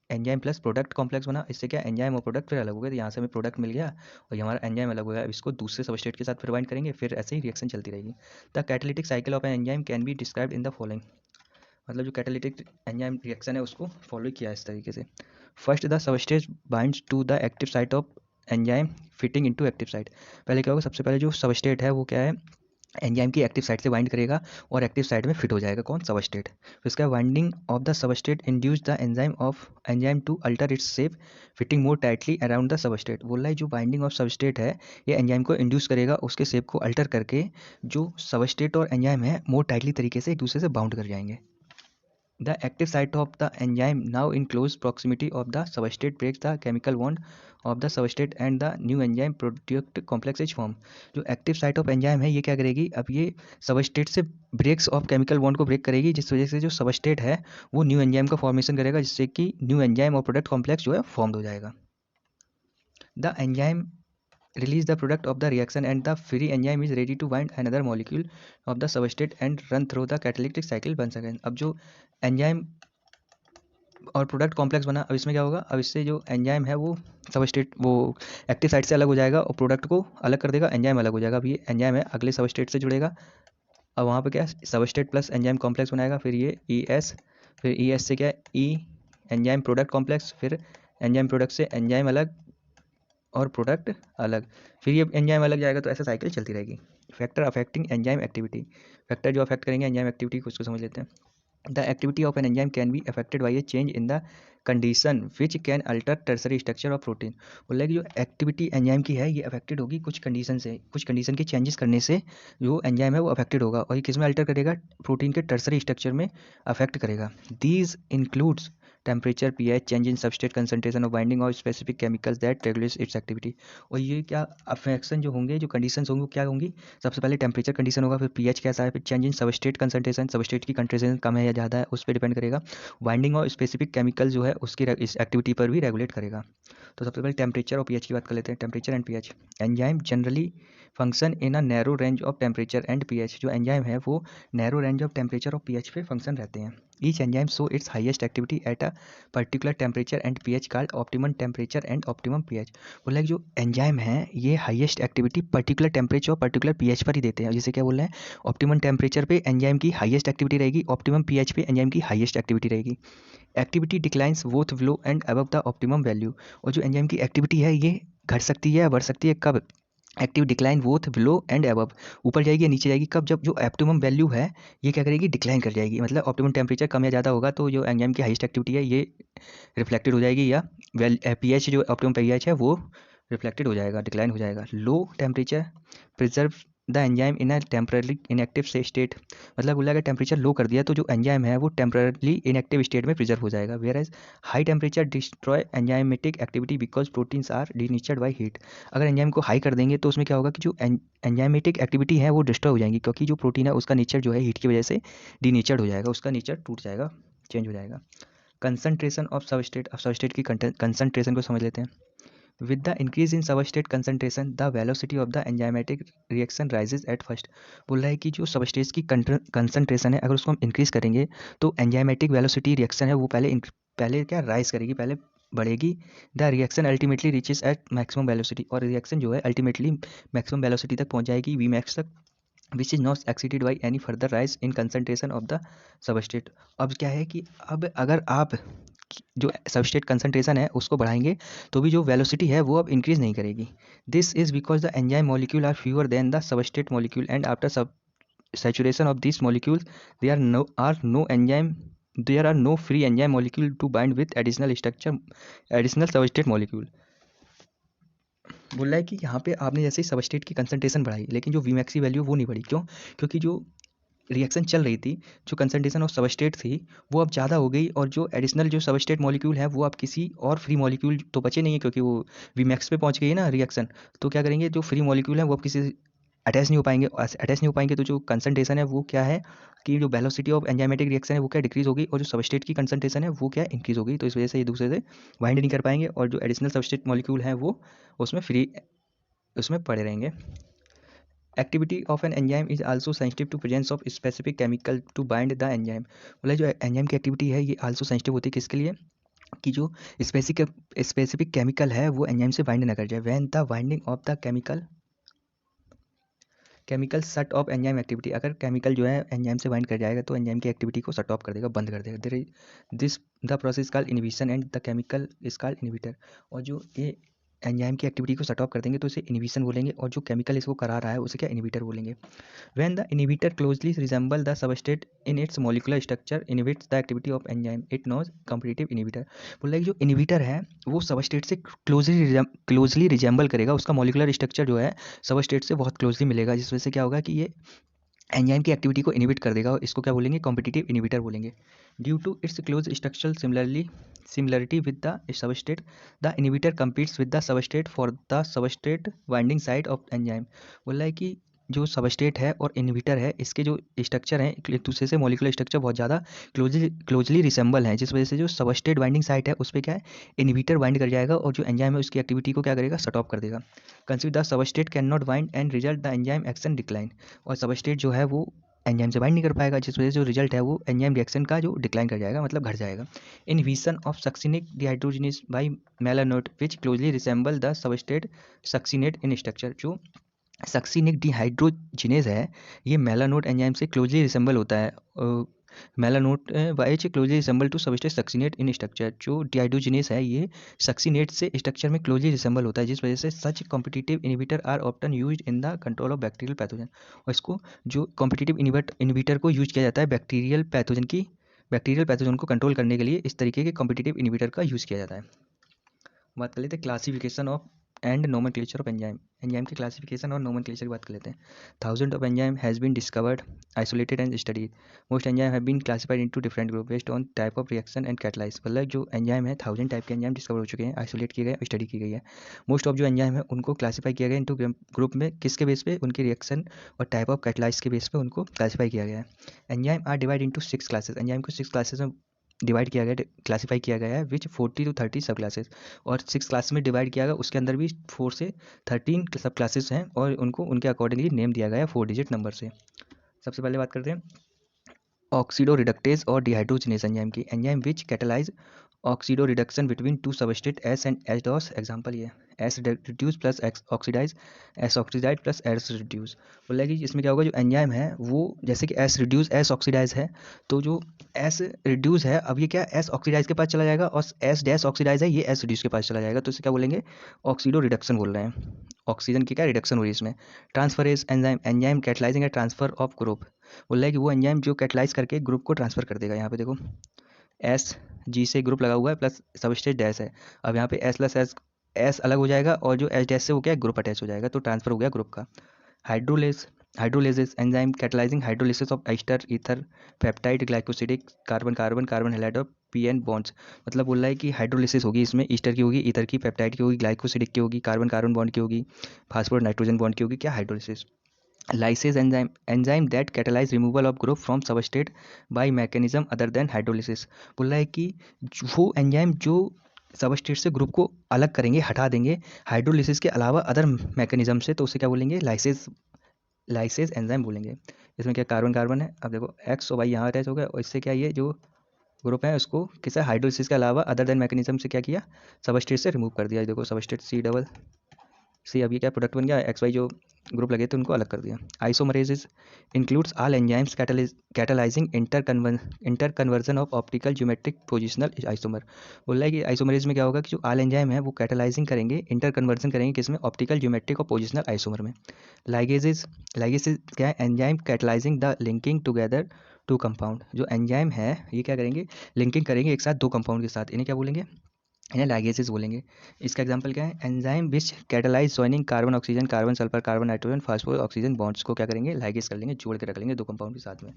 एंजाइम प्लस प्रोडक्ट कॉम्प्लेक्स बना। इससे क्या, एंजाइम और प्रोडक्ट फिर अलग हो गए, तो यहाँ से हमें प्रोडक्ट मिल गया और ये हमारा एंजाइम अलग हो गया। अब इसको दूसरे सबस्ट्रेट के साथ फिर बाइंड करेंगे, फिर ऐसे ही रिएक्शन चलती रहेगी। The catalytic cycle of an enzyme can be described in the following. मतलब जो कैटालिटिक एंजाइम रिएक्शन है उसको फॉलो किया इस तरीके से। First, the substrate binds to the active site of enzyme fitting into active site. पहले क्या होगा, सबसे पहले जो सबस्ट्रेट है वो क्या है, एंजाइम की एक्टिव साइट से बाइंड करेगा और एक्टिव साइट में फिट हो जाएगा कौन, सबस्ट्रेट। फिर उसका binding of the substrate induce the enzyme to alter its shape fitting more tightly around the substrate. बोल रहा है जो बाइंडिंग ऑफ सबस्ट्रेट है ये एंजाइम को इंड्यूस करेगा उसके शेप को अल्टर करके जो सबस्ट्रेट और एंजाइम है मोर टाइटली तरीके से एक दूसरे से बाउंड कर जाएंगे। The active site of the enzyme now in close proximity of the substrate breaks the chemical bond of the substrate and the new enzyme product complex is formed। जो active site of enzyme है ये क्या करेगी, अब ये substrate से breaks of chemical bond को break करेगी जिस वजह से जो सबस्ट्रेट है वो न्यू एंजाइम का फॉर्मेशन करेगा जिससे कि न्यू एंजाइम और प्रोडक्ट कॉम्प्लेक्स जो है फॉर्म हो जाएगा। The enzyme release the product of the reaction and the free enzyme is ready to bind another molecule of the substrate and run through the catalytic cycle once again। अब जो enzyme और product complex बना, अब इसमें क्या होगा, अब इससे जो एंजाइम है वो सबस्ट्रेट वो एक्टिव साइट से अलग हो जाएगा और प्रोडक्ट को अलग कर देगा, एंजाइम अलग हो जाएगा। अब ये एंजाइम है अगले सबस्ट्रेट से जुड़ेगा, अब वहाँ पे क्या सबस्ट्रेट प्लस एंजाइम कॉम्प्लेक्स बनाएगा, फिर ये ई एस, फिर ई एस से क्या ई एंजाइम प्रोडक्ट कॉम्प्लेक्स, फिर एंजाइम प्रोडक्ट से एंजाइम अलग और प्रोडक्ट अलग, फिर ये एंजाइम अलग जाएगा, तो ऐसा साइकिल चलती रहेगी। Factor affecting enzyme activity, factor जो अफेक्ट करेंगे एंजाइम एक्टिविटी को उसको समझ लेते हैं। The activity of an enzyme can be affected by A change in the condition which can alter tertiary structure of protein. बोल रहा है कि जो एक्टिविटी एंजाइम की है ये अफेक्टेड होगी कुछ कंडीशन से, कुछ कंडीशन के चेंजेस करने से जो एंजाइम है वो अफेक्टेड होगा और ये किस में अल्टर करेगा, प्रोटीन के टर्सरी स्ट्रक्चर में अफेक्ट करेगा। These includes temperature, pH, change in substrate concentration और binding of specific chemicals that regulates its activity. और ये क्या अफेक्शन जो होंगे, जो कंडीशंस होंगे वो क्या होंगी, सबसे पहले टेम्परेचर कंडीशन होगा, फिर pH कैसा है, फिर change in substrate concentration, substrate की कंसंट्रेशन कम है या ज़्यादा है उस पर डिपेंड करेगा। बाइंडिंग ऑफ स्पेसिफिक केमिकल जो है उसकी इस एक्टिविटी पर भी रेगुलेट करेगा। तो सबसे पहले टेम्परेचर और pH की बात कर लेते हैं। Temperature and pH, enzyme generally function in a narrow range of temperature and pH। जो एंजाइम है वो नैरो रेंज ऑफ टेम्परेचर और pH पे फंक्शन रहते हैं। Each enzyme show it's highest activity at a particular temperature and pH called optimum temperature and optimum pH। बोला कि जो एंजाइम है ये हाईएस्ट एक्टिविटी पर्टिकुलर टेम्परेचर और पर्टिकुलर pH पर ही देते हैं। जैसे क्या बोल रहे हैं, ऑप्टिमम टेम्परेचर पे एंजाइम की हाईएस्ट एक्टिविटी रहेगी, ऑप्टिमम pH पे एंजाइम की हाईएस्ट एक्टिविटी रहेगी। Activity declines both below and above the optimum value. और जो एंजाइम की एक्टिविटी है ये घट सकती है, बढ़ सकती है, कब, active decline both below and above, ऊपर जाएगी या नीचे जाएगी, कब, जब जो ऑप्टिमम वैल्यू है ये क्या करेगी, डिक्लाइन कर जाएगी। मतलब ऑप्टिमम टेम्परेचर कम या ज़्यादा होगा तो जो एंजाइम की हाईएस्ट एक्टिविटी है ये रिफ्लेक्टेड हो जाएगी, या pH जो ऑप्टिमम pH है वो रिफ्लेक्टेड हो जाएगा, डिक्लाइन हो जाएगा। Low temperature preserve the enzyme in a temporary inactive state. मतलब बोला अगर टेम्परेचर लो कर दिया तो जो एंजाइम है वो टेम्पररी इनएक्टिव स्टेट में प्रिजर्व हो जाएगा। Whereas high temperature destroy enzymatic activity because proteins are denatured by heat. अगर एंजाइम को हाई कर देंगे तो उसमें क्या होगा कि जो एंजाइमेटिक एक्टिविटी है वो डिस्ट्रॉय हो जाएंगी, क्योंकि जो प्रोटीन है उसका नेचर जो है हीट की वजह से डीनेचर्ड हो जाएगा, उसका नेचर टूट जाएगा, चेंज हो जाएगा। कंसंट्रेशन ऑफ सबस्ट्रेट, अब सबस्ट्रेट की कंसंट्रेशन को समझ लेते हैं। With the increase in substrate concentration, the velocity of the enzymatic reaction rises at first। बोल रहा है कि जो सबस्ट्रेट की कंसंट्रेशन है अगर उसको हम इंक्रीज करेंगे तो एंजाइमेटिक वेलोसिटी रिएक्शन है वो पहले क्या राइज करेगी, पहले बढ़ेगी। The reaction ultimately reaches at maximum velocity, और रिएक्शन जो है अल्टीमेटली मैक्सिमम वेलोसिटी तक पहुंच जाएगी, वी मैक्स तक, which is not exceeded by any further rise in concentration of the substrate. अब क्या है कि अब अगर आप जो सबस्ट्रेट कंसंट्रेशन है उसको बढ़ाएंगे तो भी जो वेलोसिटी है वो अब इंक्रीज नहीं करेगी। This is because the enzyme molecule are fewer than the substrate molecule and after सब saturation of these molecules there are no free enzyme molecule to bind with additional substrate molecule। बोल रहा है कि यहाँ पे आपने जैसे सबस्ट्रेट की कंसंट्रेशन बढ़ाई लेकिन जो Vmax की वैल्यू वो नहीं बढ़ी, क्यों, क्योंकि जो रिएक्शन चल रही थी, जो कंसंट्रेशन ऑफ सबस्ट्रेट थी वो अब ज़्यादा हो गई और जो एडिशनल जो सबस्ट्रेट मॉलिक्यूल है वो अब किसी और फ्री मॉलिक्यूल तो बचे नहीं है, क्योंकि वो Vmax पे पहुंच गई है ना रिएक्शन। तो क्या करेंगे, जो फ्री मॉलिक्यूल है वो अब किसी अटैच नहीं हो पाएंगे, अटैच नहीं हो पाएंगे तो जो कंसंट्रेशन है वो क्या है कि जो वेलोसिटी ऑफ एंजाइमेटिक रिएक्शन है वो क्या डिक्रीज होगी और जो सबस्ट्रेट की कंसंट्रेशन है वो क्या इंक्रीज होगी। तो इस वजह से ये दूसरे से बाइंड नहीं कर पाएंगे और जो एडिशनल सबस्ट्रेट मॉलिक्यूल है वो उसमें पड़े रहेंगे। Activity of an enzyme is also sensitive to presence of specific chemical to bind the enzyme. बोला जो एंजाइम की एक्टिविटी है ये आल्सो सेंसिटिव होती है किसके लिए, कि जो स्पेसिफिक केमिकल है वो एंजाइम से बाइंड ना कर जाए। When the binding of the chemical shut off enzyme activity, अगर केमिकल जो है एंजाइम से बाइंड कर जाएगा तो एंजाइम की एक्टिविटी को शट ऑफ कर देगा, बंद कर देगा। This the process called inhibition and the chemical is called inhibitor. और जो ये एंजाइम की एक्टिविटी को शट ऑफ कर देंगे तो इसे इनहिबिशन बोलेंगे, और जो केमिकल इसको करा रहा है उसे क्या इनहिबिटर बोलेंगे। When the inhibitor closely resemble the substrate in its molecular structure inhibits the activity of enzyme it knows competitive inhibitor. बोल रहा है कि जो इनहिबिटर है वो सबस्ट्रेट से क्लोजली रिजेंबल करेगा, उसका मॉलिक्यूलर स्ट्रक्चर जो है सबस्ट्रेट से बहुत क्लोजली मिलेगा, जिस वजह से क्या होगा कि ये एंजाइम की एक्टिविटी को इनहिबिट कर देगा, और इसको क्या बोलेंगे कॉम्पिटिटिव इनहिबिटर बोलेंगे। Due to its close structural similarity with the substrate the inhibitor competes with the substrate for the substrate binding site of enzyme. बोल रहा है कि जो सबस्ट्रेट है और इनहिबिटर है इसके जो स्ट्रक्चर हैं एक दूसरे से मॉलिक्यूलर स्ट्रक्चर बहुत ज़्यादा क्लोजली रिसेंबल है, जिस वजह से जो सबस्ट्रेट बाइंडिंग साइट है उस पर क्या है इनहिबिटर बाइंड कर जाएगा, और जो एंजाइम है उसकी एक्टिविटी को क्या करेगा शट ऑफ कर देगा। Consider the substrate can not bind and result the enzyme action decline. और सबस्ट्रेट जो है वो एंजाइम से बाइंड नहीं कर पाएगा, जिस वजह से जो रिजल्ट है वो एंजाइम रिएक्शन का जो डिक्लाइन कर जाएगा, मतलब घट जाएगा। Inhibition of succinic dehydrogenase by malonate which closely resemble the substrate succinate in structure. जो सक्सिनिक डिहाइड्रोजिनेज है ये मेलानोट एंजाइम से क्लोजली रिसेंबल होता है। Malonate which closely resemble to substrate succinate in structure. जो डिहाइड्रोजिनेज है ये सक्सिनेट से स्ट्रक्चर में क्लोजली रिसेंबल होता है, जिस वजह से such competitive inhibitor are often used in the control of bacterial pathogen. और इसको जो कॉम्पिटिटिव इनहिबिटर को यूज किया जाता है बैक्टीरियल पैथोजन को कंट्रोल करने के लिए, इस तरीके के कॉम्पिटिटिव इनहिबिटर का यूज़ किया जाता है। बात कर लेते हैं classification of and nomenclature of enzyme. Enzyme के क्लासिफिकेशन और नोमेनक्लेचर की बात कर लेते हैं। Thousand of enzyme has been discovered, isolated and studied. Most enzyme have been classified into different group based on type of reaction and catalyse. मतलब जो enzyme है 1000 टाइप के एंजाइम डिस्कवर हो चुके हैं, आइसोलेट किए गए, स्टडी की गई है। मोस्ट ऑफ जो एंजाइम है उनको क्लासीफाई किया गया इंटू ग्रुप में, किसके बेस पे, उनकी रिएक्शन और टाइप ऑफ कैटलाइज के बेस पे उनको क्लासीफाई किया गया है। Enzyme are divide into 6 classes. Enzyme को 6 क्लासेस में डिवाइड किया गया, क्लासीफाई किया गया है, विच 40 to 30 सब क्लासेस। और 6 क्लास में डिवाइड किया गया, उसके अंदर भी 4 से 13 सब क्लासेस हैं, और उनको उनके अकॉर्डिंगली नेम दिया गया है 4 डिजिट नंबर से। सबसे पहले बात करते हैं ऑक्सीडो रिडक्टेज और डिहाइड्रोजिनेज एंजाइम की। Enzyme which catalyse oxidoreduction between two substrate S and H dash. Example ये S reduce plus X oxidise, S oxidise plus S reduce. बोला कि इसमें क्या होगा, जो एंजाइम है वो जैसे कि एस रिड्यूस एस ऑक्सीडाइज है, तो जो एस रिड्यूस है अब ये क्या एस ऑक्सीडाइज के पास चला जाएगा, और एस डैश ऑक्सीडाइज है ये एस रिड्यूस के पास चला जाएगा, तो इसे क्या बोलेंगे ऑक्सीडो रिडक्शन बोल रहे हैं। ऑक्सीजन की क्या रिडक्शन हो रही है इसमें। ट्रांसफरेज एंजाइम, एंजाइम कैटलाइजिंग है ट्रांसफर ऑफ ग्रुप। बोल रहा है कि वो एंजाइम जो कैटलाइज करके ग्रुप को ट्रांसफर कर देगा। यहाँ पे देखो एस जी से ग्रुप लगा हुआ है प्लस सबस्ट्रेट डैश है, अब यहाँ पे एस प्लस एस अलग हो जाएगा, और जो एच डैश से वो क्या ग्रुप अटैच हो जाएगा, तो ट्रांसफर हो गया ग्रुप का। Hydrolases enzyme catalysing hydrolysis of ester ether peptide glycosidic carbon carbon carbon halide of P N bonds. मतलब बोल रहा है कि हाइड्रोलिसिस होगी इसमें, ईस्टर की होगी, ईथर की, पेप्टाइड की होगी, ग्लाइकोसिडिक की होगी, कार्बन कार्बन बॉन्ड की होगी, फास्फोरस नाइट्रोजन बॉन्ड की होगी, क्या hydrolysis. lysis enzyme that catalyze removal of group from substrate by mechanism other than hydrolysis। बोल रहा है कि वो एंजाइम जो सबस्ट्रेट से ग्रुप को अलग करेंगे, हटा देंगे हाइड्रोलिसिस के अलावा अदर मैकेनिज्म से, तो उसे क्या बोलेंगे लाइसेस एंजाइम बोलेंगे। इसमें क्या कार्बन कार्बन है, अब देखो एक्स और वाई यहाँ अटैच हो गया, और इससे क्या ये जो ग्रुप है उसको किसी हाइड्रोलिसिस के अलावा अदर देन मैकेनिज्म से क्या किया सबस्ट्रेट से रिमूव कर दिया। देखो सबस्ट्रेट सी डबल सी, अब ये क्या प्रोडक्ट बन गया, एक्स वाई जो ग्रुप लगे थे उनको अलग कर दिया। Isomerase includes all enzymes catalysing inter conversion of optical geometric positional isomer. बोल रहा है कि आइसोमरेज में क्या होगा कि जो ऑल एंजाइम है वो कैटलाइजिंग करेंगे, इंटर कन्वर्जन करेंगे किसमें, ऑप्टिकल ज्योमेट्रिक और पोजिशनल आइसोमर में। लाइगेजेस क्या है, enzyme catalysing the linking together two compound. जो एंजाइम है ये क्या करेंगे, लिंकिंग करेंगे एक साथ दो कंपाउंड के साथ, इन्हें क्या बोलेंगे, इन्हें लाइगेसेस बोलेंगे। इसका एग्जांपल क्या है, enzyme which catalyse joining carbon oxygen carbon sulphur carbon nitrogen phosphorus oxygen bonds को क्या करेंगे लाइगेस कर लेंगे, जोड़ के रख लेंगे दो कंपाउंड के साथ में।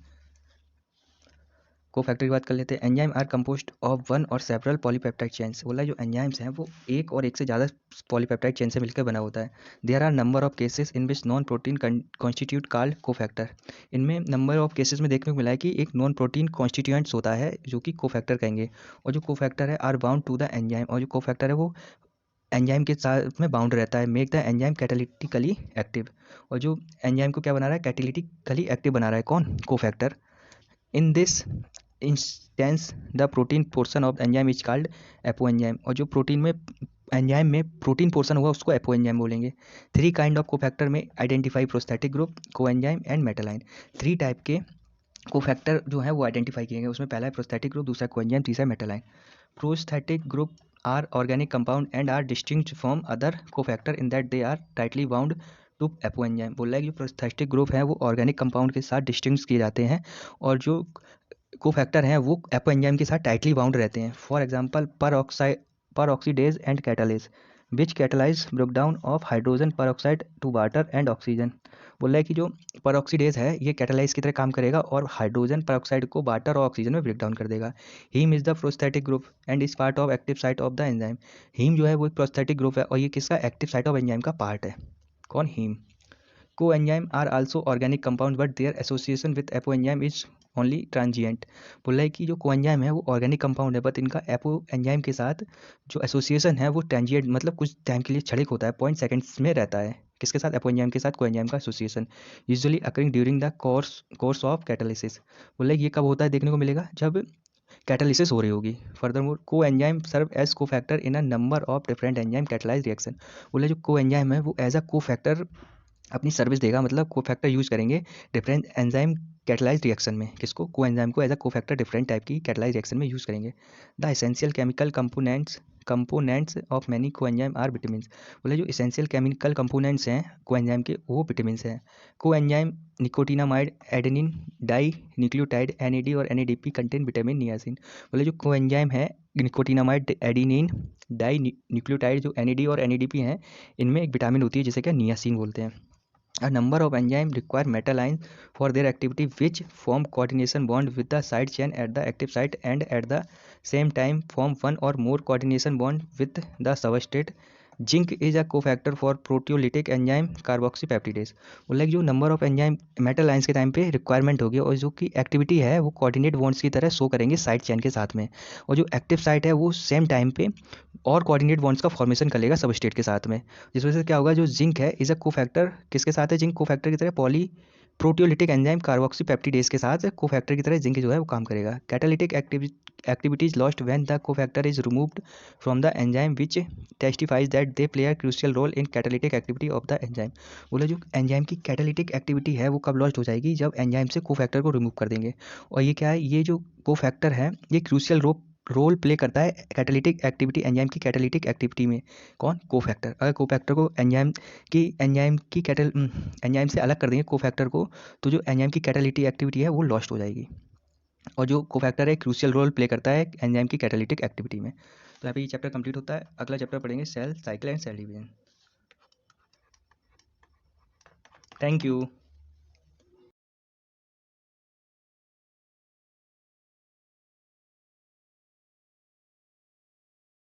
कोफैक्टर की बात कर लेते हैं। Enzyme are composed of one or several polypeptide chains. बोला जो एंजाइम्स हैं वो एक और एक से ज़्यादा पॉलीपेप्टाइड चेन से मिलकर बना होता है। There are number of cases in which non protein constituent called cofactor. इनमें नंबर ऑफ केसेस में देखने को मिला है कि एक नॉन प्रोटीन कॉन्स्टिट्यूएंट्स होता है जो कि कोफैक्टर कहेंगे, और जो कोफैक्टर है are bound to the enzyme, और जो कोफैक्टर है वो एंजाइम के साथ में बाउंड रहता है। मेक द एंजाइम कैटालिटिकली एक्टिव, और जो एंजाइम को क्या बना रहा है कैटालिटिकली एक्टिव बना रहा है कौन, cofactor. In this instance the protein portion of enzyme is called apo enzyme, और जो प्रोटीन में एंजाइम में प्रोटीन पोर्शन हुआ उसको एपो एंजाइम बोलेंगे। 3 काइंड ऑफ कोफैक्टर में आइडेंटिफाई प्रोस्थेटिक ग्रुप को एंजाइम एंड मेटालाइन। 3 टाइप के कोफैक्टर जो है वो आइडेंटिफाई किए गए, उसमें पहला है प्रोस्थेटिक ग्रुप, दूसरा को एंजाइम, तीसरा मेटालाइन। Prosthetic group are organic compound and are distinct from other cofactor in that they are tightly bound to apoenzyme। बोल रहा है कि जो प्रोस्थेटिक ग्रुप है वो ऑर्गेनिक कंपाउंड के साथ डिस्टिंक्ट किए जाते हैं और जो कोफैक्टर हैं वो एपोएंजाइम के साथ टाइटली बाउंड रहते हैं। For example peroxidase and catalase which catalyse breakdown of hydrogen peroxide to water and oxygen. बोल रहा है कि जो पर ऑक्सीडेज है ये कैटालाइज की तरह काम करेगा और हाइड्रोजन पर ऑक्साइड को वाटर और ऑक्सीजन में ब्रेक डाउन कर देगा। Haem is the prosthetic group and is part of active site of the enzyme. Haem जो है वो एक प्रोस्थेटिक ग्रुप है और ये किसका एक्टिव साइट ऑफ एंजाइम का पार्ट है। कौन? Haem. Coenzyme are also organic compounds but their association with apoenzyme is only transient। बोल रहा है कि जो कोएंजाइम है वो ऑर्गेनिक कंपाउंड है बट इनका एपोएंजाइम के साथ जो एसोसिएशन है वो ट्रांजिएंट मतलब कुछ टाइम के लिए क्षणिक होता है, 0.सेकंड्स में रहता है। किसके साथ? एपोएंजाइम के साथ कोएंजाइम का association usually occurring during the course of catalysis. बोल रहा है ये कब होता है देखने को मिलेगा? जब कैटालिसिस हो रही होगी। Furthermore coenzyme serve as cofactor in a number of different enzyme catalyse reaction. बोले जो कोएंजाइम है वो एज अ कोफैक्टर अपनी सर्विस देगा, मतलब कोफैक्टर यूज करेंगे डिफरेंट एंजाइम कैटलाइज रिएक्शन में। किसको? कोएंजाइम को as a cofactor different type की कैटलाइज रिएक्शन में यूज करेंगे। The essential chemical components of many coenzyme are vitamins. बोले जो एसेंशियल केमिकल कंपोनेंट्स हैं कोएंजाइम के वो विटामिन्स हैं। Coenzyme nicotinamide adenine dinucleotide NAD और NADP कंटेन विटामिन नियासिन। बोले जो कोएंजाइम है निकोटिनामाइड एडेनिन डाई न्यूक्लियोटाइड जो NAD और NADP हैं इनमें एक विटामिन होती है जिसे क्या नियासिन बोलते हैं। A number of enzymes require metal ions for their activity which form coordination bond with the side chain at the active site and at the same time form one or more coordination bond with the substrate। Zinc is a cofactor for proteolytic enzyme carboxypeptidase. बोला कि जो number of enzyme metal ions के time पे requirement होगी और जो की activity है वो कोऑर्डिनेट बॉन्ड्स की तरह शो करेंगे साइड चेन के साथ में, और जो एक्टिव साइट है वो सेम टाइम पे और कोऑर्डिनेट बॉन्ड्स का फॉर्मेशन कर लेगा सबस्ट्रेट के साथ में। जिस वजह से क्या होगा, जो जिंक है इज अ कोफैक्टर किसके साथ है? जिंक कोफैक्टर की तरह पॉली प्रोटियोलिटिक एंजाइम कार्बोक्सीपेप्टिडेज के साथ कोफैक्टर की तरह जिंक जो है वो काम करेगा। Catalytic activities lost when the cofactor is removed from the enzyme which testifies that they play a crucial role in catalytic activity of the enzyme। बोले जो एंजाइम की कैटालिटिक एक्टिविटी है वो कब लॉस्ट हो जाएगी? जब एंजाइम से कोफैक्टर को रिमूव कर देंगे। और ये क्या है? ये जो कोफैक्टर है ये क्रूशियल रोल प्ले करता है कैटालिटिक एक्टिविटी एंजाइम की कैटालिटिक एक्टिविटी में। कौन? कोफैक्टर। अगर कोफैक्टर को एंजाइम से अलग कर देंगे कोफैक्टर को तो जो एंजाइम की कैटालिटिक एक्टिविटी है वो लॉस्ट हो जाएगी। और जो कोफैक्टर है क्रूशियल रोल प्ले करता है एंजाइम की कैटालिटिक एक्टिविटी में। तो यहाँ पे ये चैप्टर कंप्लीट होता है। अगला चैप्टर पढ़ेंगे cell cycle and cell division. Thank you.